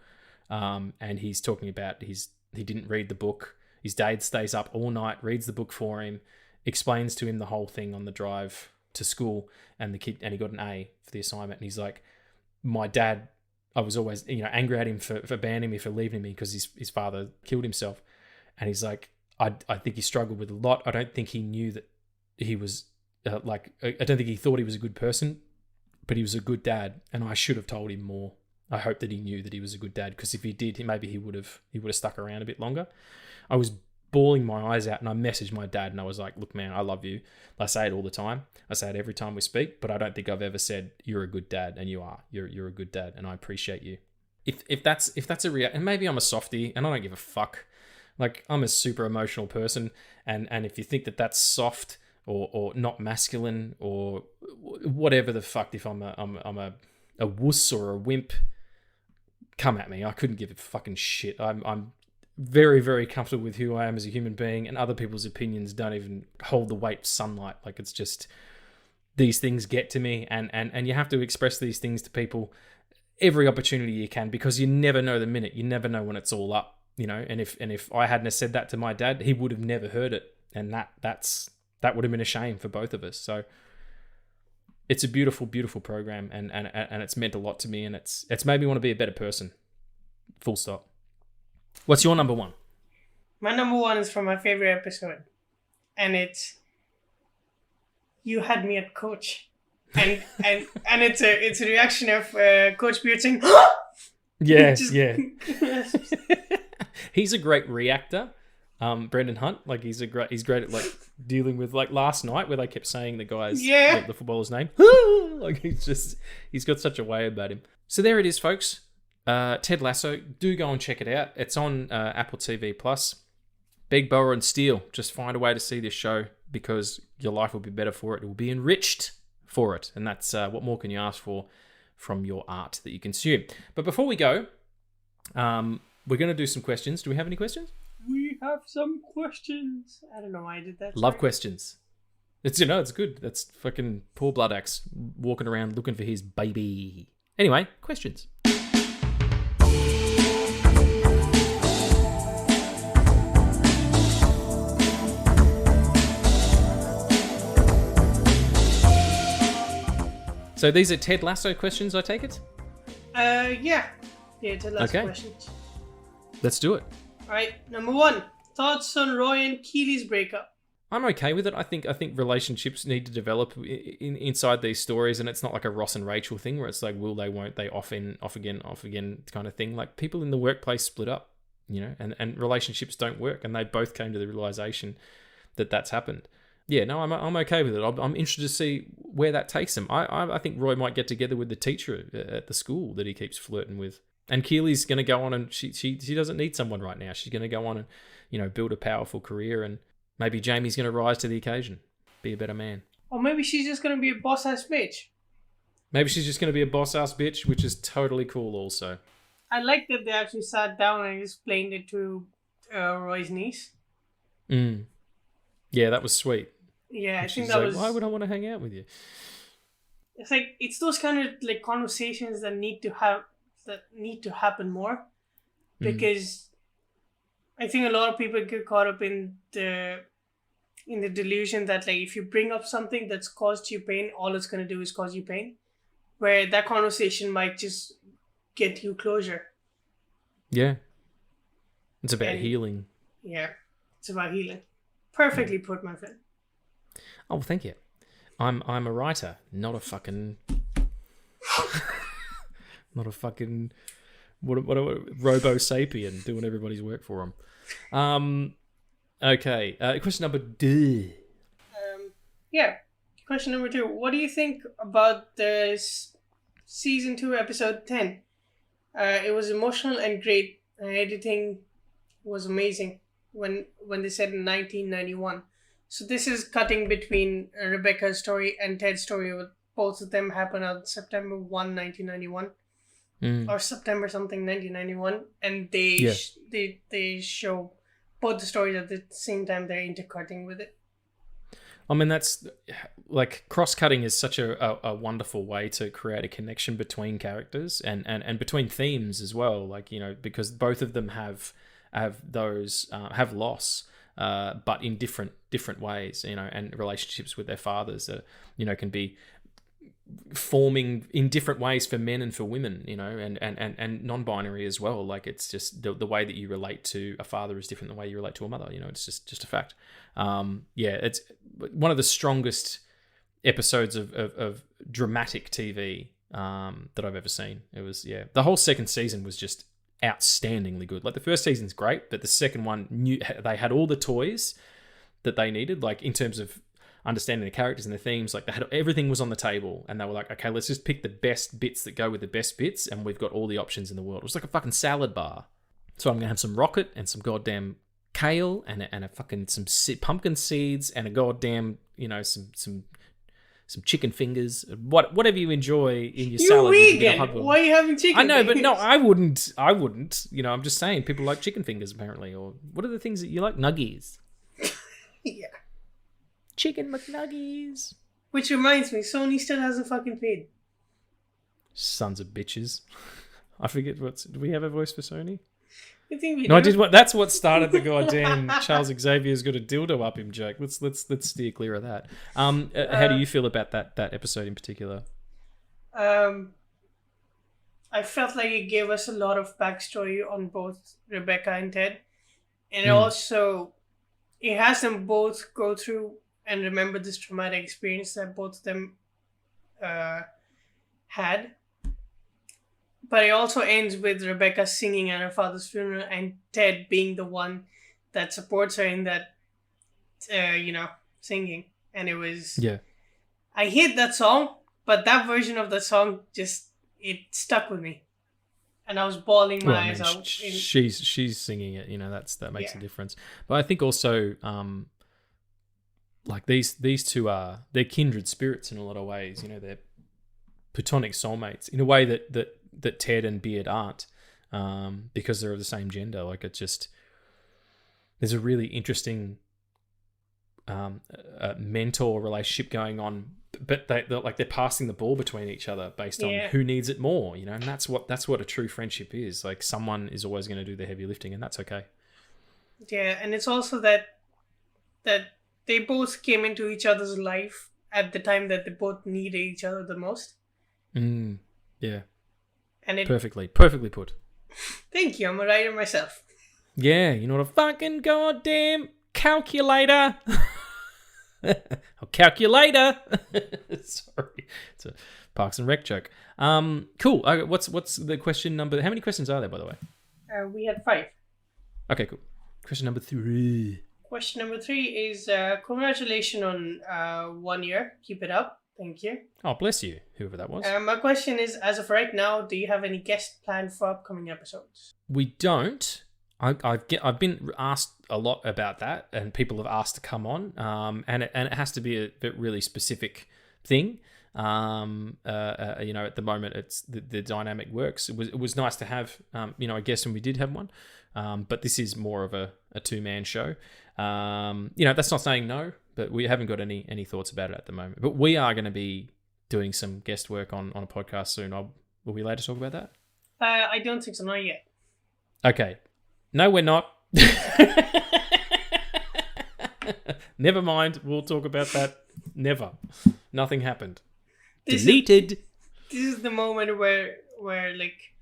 And he's talking about he didn't read the book. His dad stays up all night, reads the book for him, explains to him the whole thing on the drive to school, and he got an A for the assignment. And he's like, "My dad, I was always angry at him for banning me, for leaving me because his father killed himself." And he's like, I think he struggled with a lot. I don't think he knew that he was I don't think he thought he was a good person, but he was a good dad, and I should have told him more. I hope that he knew that he was a good dad, because if he did, maybe he would have stuck around a bit longer. I was bawling my eyes out, and I messaged my dad, and I was like, "Look, man, I love you. I say it all the time. I say it every time we speak, but I don't think I've ever said you're a good dad, and you are. You're a good dad, and I appreciate you." If that's a and maybe I'm a softie, and I don't give a fuck. Like, I'm a super emotional person, and if you think that that's soft or not masculine or whatever the fuck, if I'm a wuss or a wimp, come at me. I couldn't give a fucking shit. I'm very, very comfortable with who I am as a human being, and other people's opinions don't even hold the weight of sunlight. Like, it's just, these things get to me, and you have to express these things to people every opportunity you can, because you never know the minute. You never know when it's all up, and if I hadn't have said that to my dad, he would have never heard it, and that would have been a shame for both of us. So it's a beautiful, beautiful program, and it's meant a lot to me, and it's made me want to be a better person. Full stop. What's your number one? My number one is from my favorite episode, and it's "You Had Me at Coach," and it's a reaction of Coach Beard saying, Yes, yeah. He's a great reactor. Brendan Hunt, like he's great at like dealing with, like last night where they kept saying the guy's the footballer's name. Like he's got such a way about him. So there it is, folks. Ted Lasso, do go and check it out. It's on Apple TV Plus. Beg, borrow, and steal. Just find a way to see this show, because your life will be better for it. It will be enriched for it, and that's what more can you ask for from your art that you consume. But before we go, we're going to do some questions. Do we have any questions? We have some questions. I don't know why I did that. Love questions. It's it's good. That's fucking poor Blood Axe walking around looking for his baby. Anyway, questions. So these are Ted Lasso questions, I take it? Yeah, Ted Lasso questions. Let's do it. All right, number one, thoughts on Roy and Keely's breakup? I'm okay with it. I think relationships need to develop inside these stories, and it's not like a Ross and Rachel thing where it's like, will they, won't they, off again kind of thing. Like, people in the workplace split up, and relationships don't work, and they both came to the realization that that's happened. Yeah, no, I'm okay with it. I'm interested to see where that takes them. I think Roy might get together with the teacher at the school that he keeps flirting with. And Keely's going to go on, and she doesn't need someone right now. She's going to go on and, build a powerful career, and maybe Jamie's going to rise to the occasion, be a better man. Or maybe she's just going to be a boss-ass bitch. Maybe she's just going to be a boss-ass bitch, which is totally cool also. I like that they actually sat down and explained it to Roy's niece. Mm. Yeah, that was sweet. Yeah, I think that that was... was... Why would I want to hang out with you? It's like, it's those kind of like conversations that need to happen more. Because I think a lot of people get caught up in the delusion that like if you bring up something that's caused you pain, all it's going to do is cause you pain. Where that conversation might just get you closure. Yeah. It's about healing. Yeah, it's about healing. Perfectly put, my friend. Oh, thank you. I'm a writer, not a fucking... not a fucking... What robo-sapien doing everybody's work for them. Okay, question number two. Yeah, question number 2. What do you think about this season 2, episode 10? It was emotional and great. Editing was amazing when they said in 1991. So this is cutting between Rebecca's story and Ted's story. Both of them happened on September 1, 1991. Or September something 1991, and they show both the stories at the same time. They're intercutting with it. I mean, that's like cross-cutting is such a wonderful way to create a connection between characters and between themes as well. Like, you know, because both of them have those have loss, but in different ways. You know, and relationships with their fathers that, you know, can be forming in different ways for men and for women, you know, and non-binary as well. Like, it's just the way that you relate to a father is different than the way you relate to a mother. You know, it's just a fact. Yeah, it's one of the strongest episodes of dramatic TV that I've ever seen. It was, yeah, the whole second season was just outstandingly good. Like, the first season's great, but the second one, they had all the toys that they needed, like in terms of understanding the characters and the themes. Like, they had everything was on the table, and they were like, okay, let's just pick the best bits that go with the best bits, and we've got all the options in the world. It was like a fucking salad bar. So I'm gonna have some rocket and some goddamn kale and a fucking some pumpkin seeds and a goddamn, you know, some chicken fingers, whatever you enjoy in your salad. You're vegan. Why are you having chicken? I know, fingers? But no, I wouldn't. You know, I'm just saying people like chicken fingers apparently. Or what are the things that you like? Nuggies. Yeah. Chicken McNuggies. Which reminds me, Sony still hasn't fucking paid. Sons of bitches. I forget do we have a voice for Sony? I think we do. No, I did. That's what started the goddamn Charles Xavier's got a dildo up him joke. Let's steer clear of that. How do you feel about that episode in particular? I felt like it gave us a lot of backstory on both Rebecca and Ted, and also it has them both go through and remember this traumatic experience that both of them had. But it also ends with Rebecca singing at her father's funeral and Ted being the one that supports her in that, singing. And it was... Yeah. I hate that song, but that version of the song it stuck with me. And I was bawling my eyes out. She's singing it, you know, that makes a difference. But I think also... like these two they're kindred spirits in a lot of ways. You know, they're platonic soulmates in a way that Ted and Beard aren't, because they're of the same gender. Like, it's just, there's a really interesting mentor relationship going on, but they're passing the ball between each other based on who needs it more. You know, and that's what a true friendship is. Like, someone is always going to do the heavy lifting, and that's okay. Yeah, and it's also that they both came into each other's life at the time that they both needed each other the most. Yeah. And perfectly put. Thank you. I'm a writer myself. Yeah, you're not a fucking goddamn calculator. A calculator. Sorry, it's a Parks and Rec joke. Cool. Okay, what's the question number? How many questions are there, by the way? We had 5. Okay, cool. Question number 3. Question number 3 is congratulations on 1 year. Keep it up. Thank you. Oh, bless you, whoever that was. My question is, as of right now, do you have any guests planned for upcoming episodes? We don't. I've been asked a lot about that, and people have asked to come on, and it has to be a really specific thing. At the moment, it's the dynamic works. It was nice to have, a guest when we did have one. But this is more of a two-man show. That's not saying no, but we haven't got any thoughts about it at the moment. But we are going to be doing some guest work on a podcast soon. Will we allowed to talk about that? I don't think so, not yet. Okay. No, we're not. Never mind. We'll talk about that. Never. Nothing happened. Deleted. This is the moment where like,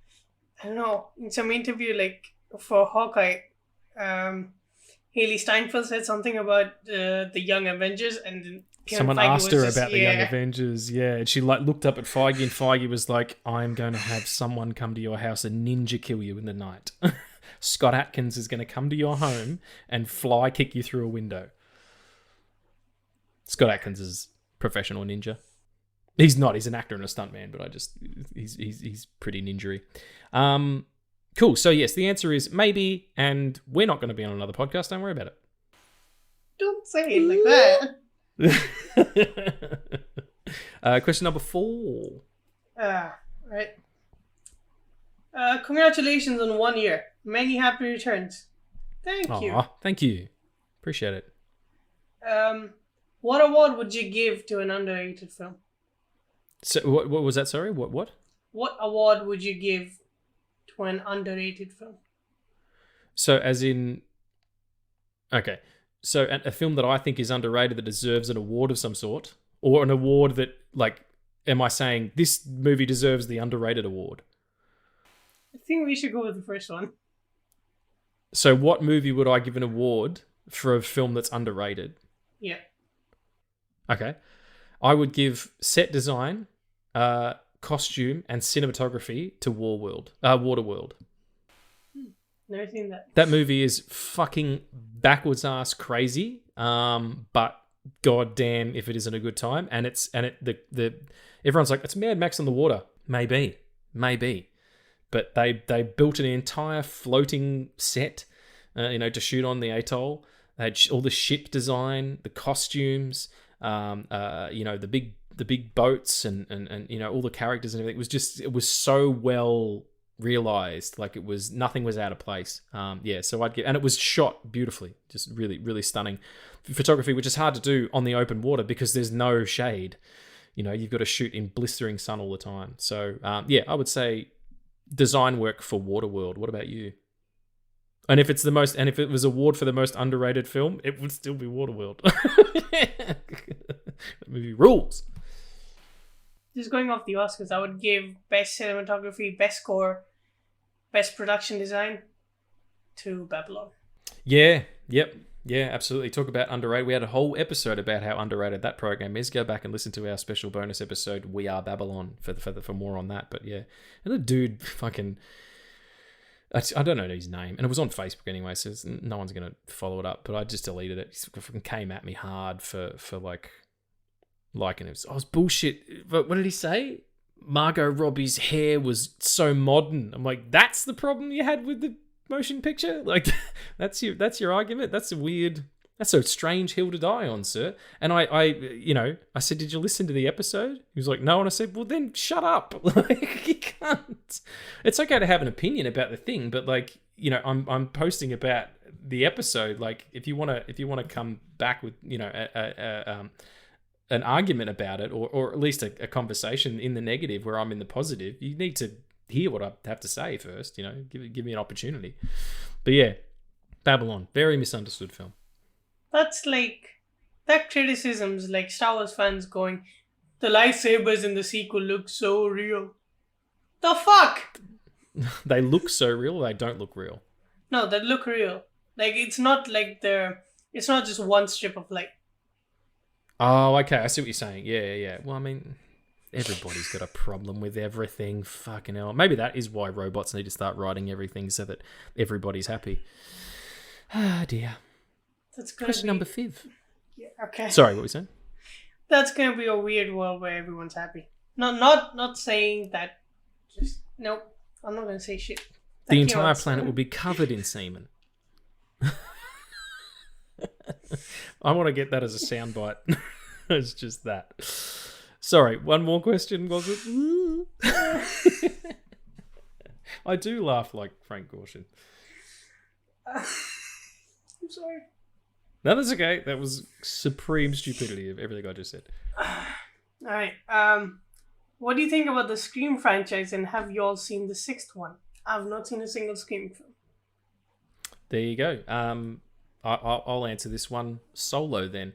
I don't know, in some interview, like, for Hawkeye, Haley Steinfeld said something about the Young Avengers, and then someone asked her about the Young Avengers, and she looked up at Feige, and Feige was like, "I'm going to have someone come to your house and ninja kill you in the night. Scott Atkins is going to come to your home and fly kick you through a window." Scott Atkins is professional ninja. He's not. He's an actor and a stuntman, but he's pretty ninja-y. Cool. So yes, the answer is maybe, and we're not going to be on another podcast. Don't worry about it. Don't say it like that. Question number 4. Right. Congratulations on 1 year. Many happy returns. Thank you. Thank you. Appreciate it. What award would you give to an underrated film? So what was that? Sorry, what? What award would you give to an underrated film? So as in, okay, so a film that I think is underrated that deserves an award of some sort, or an award that, like, am I saying this movie deserves the underrated award? I think we should go with the first one. So what movie would I give an award for a film that's underrated? Yeah. Okay. I would give set design, costume, and cinematography to Waterworld. Never seen that. That movie is fucking backwards ass crazy. But goddamn if it isn't a good time. And everyone's like, it's Mad Max on the water. Maybe. But they built an entire floating set, to shoot on the atoll. They had all the ship design, the costumes, the big boats and all the characters and everything. It was so well realized. Like, nothing was out of place. So I'd give, and it was shot beautifully, just really, really stunning photography, which is hard to do on the open water because there's no shade. You've got to shoot in blistering sun all the time. So I would say design work for Waterworld. What about you? And if it was award for the most underrated film, it would still be Waterworld. That movie rules. Just going off the Oscars, I would give best cinematography, best score, best production design to Babylon. Yeah, yep. Yeah, absolutely. Talk about underrated. We had a whole episode about how underrated that program is. Go back and listen to our special bonus episode, We Are Babylon, for more on that. But yeah, and the dude fucking... I don't know his name, and it was on Facebook anyway, so no one's going to follow it up, but I just deleted it. He fucking came at me hard for liking it. I was bullshit. But what did he say? Margot Robbie's hair was so modern. I'm like, that's the problem you had with the motion picture? Like, that's your argument? That's a strange hill to die on, sir. And I said, did you listen to the episode? He was like, no. And I said, well, then shut up. Like, you can't. It's okay to have an opinion about the thing, but I'm posting about the episode. Like, if you want to come back with, an argument about it, or at least a conversation in the negative where I'm in the positive, you need to hear what I have to say first. Give me an opportunity. But yeah, Babylon, very misunderstood film. That's like, that criticism's like Star Wars fans going, the lightsabers in the sequel look so real. The fuck? They look so real, they don't look real. No, they look real. Like, it's not like it's not just one strip of light. Oh, okay, I see what you're saying. Yeah. Well, I mean, everybody's got a problem with everything. Fucking hell. Maybe that is why robots need to start writing everything so that everybody's happy. Ah, dear. That's gonna Question number 5. Yeah, okay. Sorry, what were you saying? That's gonna be a weird world where everyone's happy. Not saying that. Just nope. I'm not gonna say shit. The entire planet will be covered in semen. I want to get that as a soundbite. It's just that. Sorry, one more question, was it? I do laugh like Frank Gorshin. I'm sorry. No, that's okay. That was supreme stupidity of everything I just said. Alright, what do you think about the Scream franchise, and have you all seen the 6th one? I've not seen a single Scream film. There you go. I'll answer this one solo then.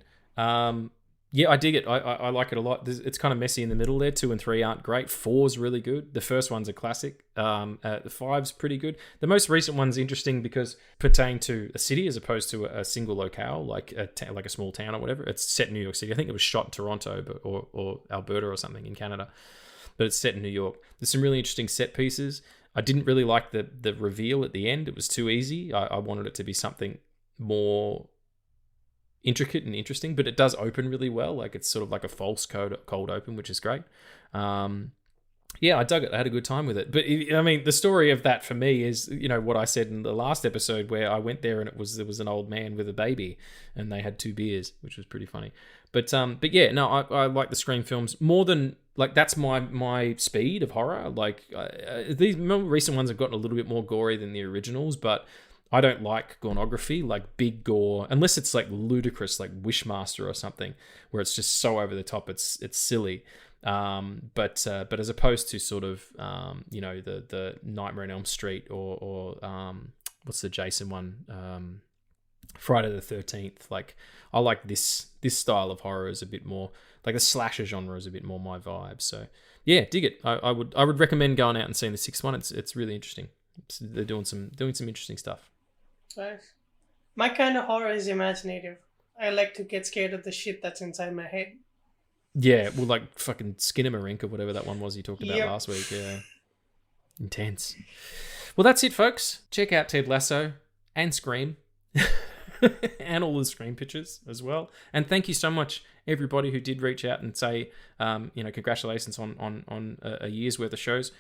Yeah, I dig it. I like it a lot. It's kind of messy in the middle there. 2 and 3 aren't great. 4's really good. The first one's a classic. The 5's pretty good. The most recent one's interesting because pertain to a city as opposed to a single locale, like a small town or whatever. It's set in New York City. I think it was shot in Toronto or Alberta or something in Canada, but it's set in New York. There's some really interesting set pieces. I didn't really like the reveal at the end. It was too easy. I wanted it to be something more intricate and interesting, but it does open really well. Like it's sort of like a false cold open, which is great. Yeah, I dug it. I had a good time with it. But I mean, the story of that for me is, what I said in the last episode where I went there and there was an old man with a baby and they had 2 beers, which was pretty funny. But yeah, no, I like the Scream films more than like that's my speed of horror. Like these more recent ones have gotten a little bit more gory than the originals, but I don't like gornography, like big gore, unless it's like ludicrous, like Wishmaster or something, where it's just so over the top, it's silly. But as opposed to sort of the Nightmare on Elm Street or what's the Jason one, Friday the 13th. Like I like this style of horror is a bit more like the slasher genre is a bit more my vibe. So yeah, dig it. I would recommend going out and seeing the 6th one. It's really interesting. They're doing some interesting stuff. Nice. My kind of horror is imaginative. I like to get scared of the shit that's inside my head. Yeah, well, like fucking Skinamarink or whatever that one was you talked about last week. Yeah, intense. Well, that's it, folks. Check out Ted Lasso and Scream, and all the Scream pictures as well. And thank you so much, everybody who did reach out and say, congratulations on a year's worth of shows.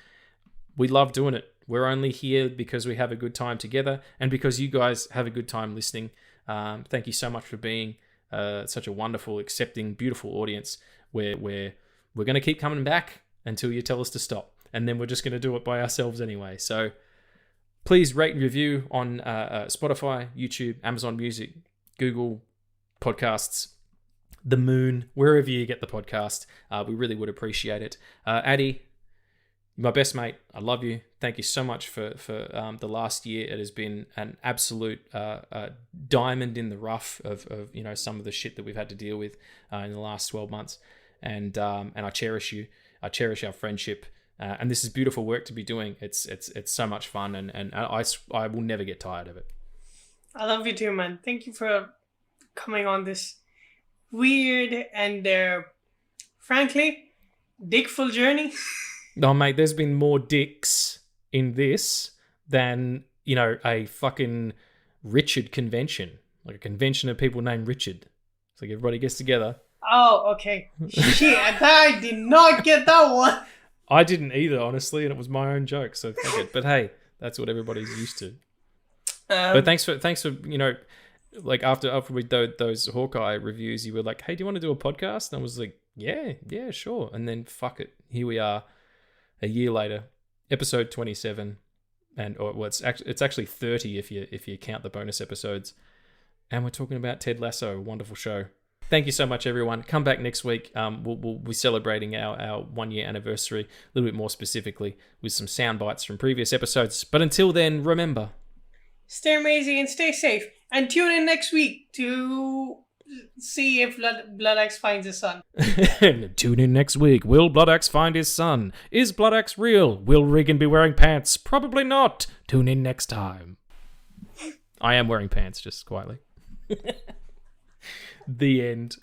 We love doing it. We're only here because we have a good time together and because you guys have a good time listening. Thank you so much for being such a wonderful, accepting, beautiful audience. We're going to keep coming back until you tell us to stop. And then we're just going to do it by ourselves anyway. So please rate and review on Spotify, YouTube, Amazon Music, Google Podcasts, The Moon, wherever you get the podcast. We really would appreciate it. Addy, my best mate, I love you. Thank you so much for the last year. It has been an absolute diamond in the rough of some of the shit that we've had to deal with in the last 12 months. And I cherish you. I cherish our friendship. And this is beautiful work to be doing. It's so much fun, and I will never get tired of it. I love you too, man. Thank you for coming on this weird and frankly dickful journey. No, mate, there's been more dicks in this than, a fucking Richard convention. Like a convention of people named Richard. It's like everybody gets together. Oh, okay. Shit, I did not get that one. I didn't either, honestly, and it was my own joke, so fuck it. But hey, that's what everybody's used to. But thanks for like after we did those Hawkeye reviews, you were like, hey, do you want to do a podcast? And I was like, yeah, sure. And then fuck it, here we are. A year later, episode 27, it's actually 30 if you count the bonus episodes, and we're talking about Ted Lasso, a wonderful show. Thank you so much, everyone. Come back next week. We'll be celebrating our 1 year anniversary, a little bit more specifically, with some sound bites from previous episodes. But until then, remember, stay amazing and stay safe, and tune in next week to see if Bloodaxe finds his son. Tune in next week. Will Bloodaxe find his son? Is Bloodaxe real? Will Regan be wearing pants? Probably not. Tune in next time. I am wearing pants, just quietly. The end.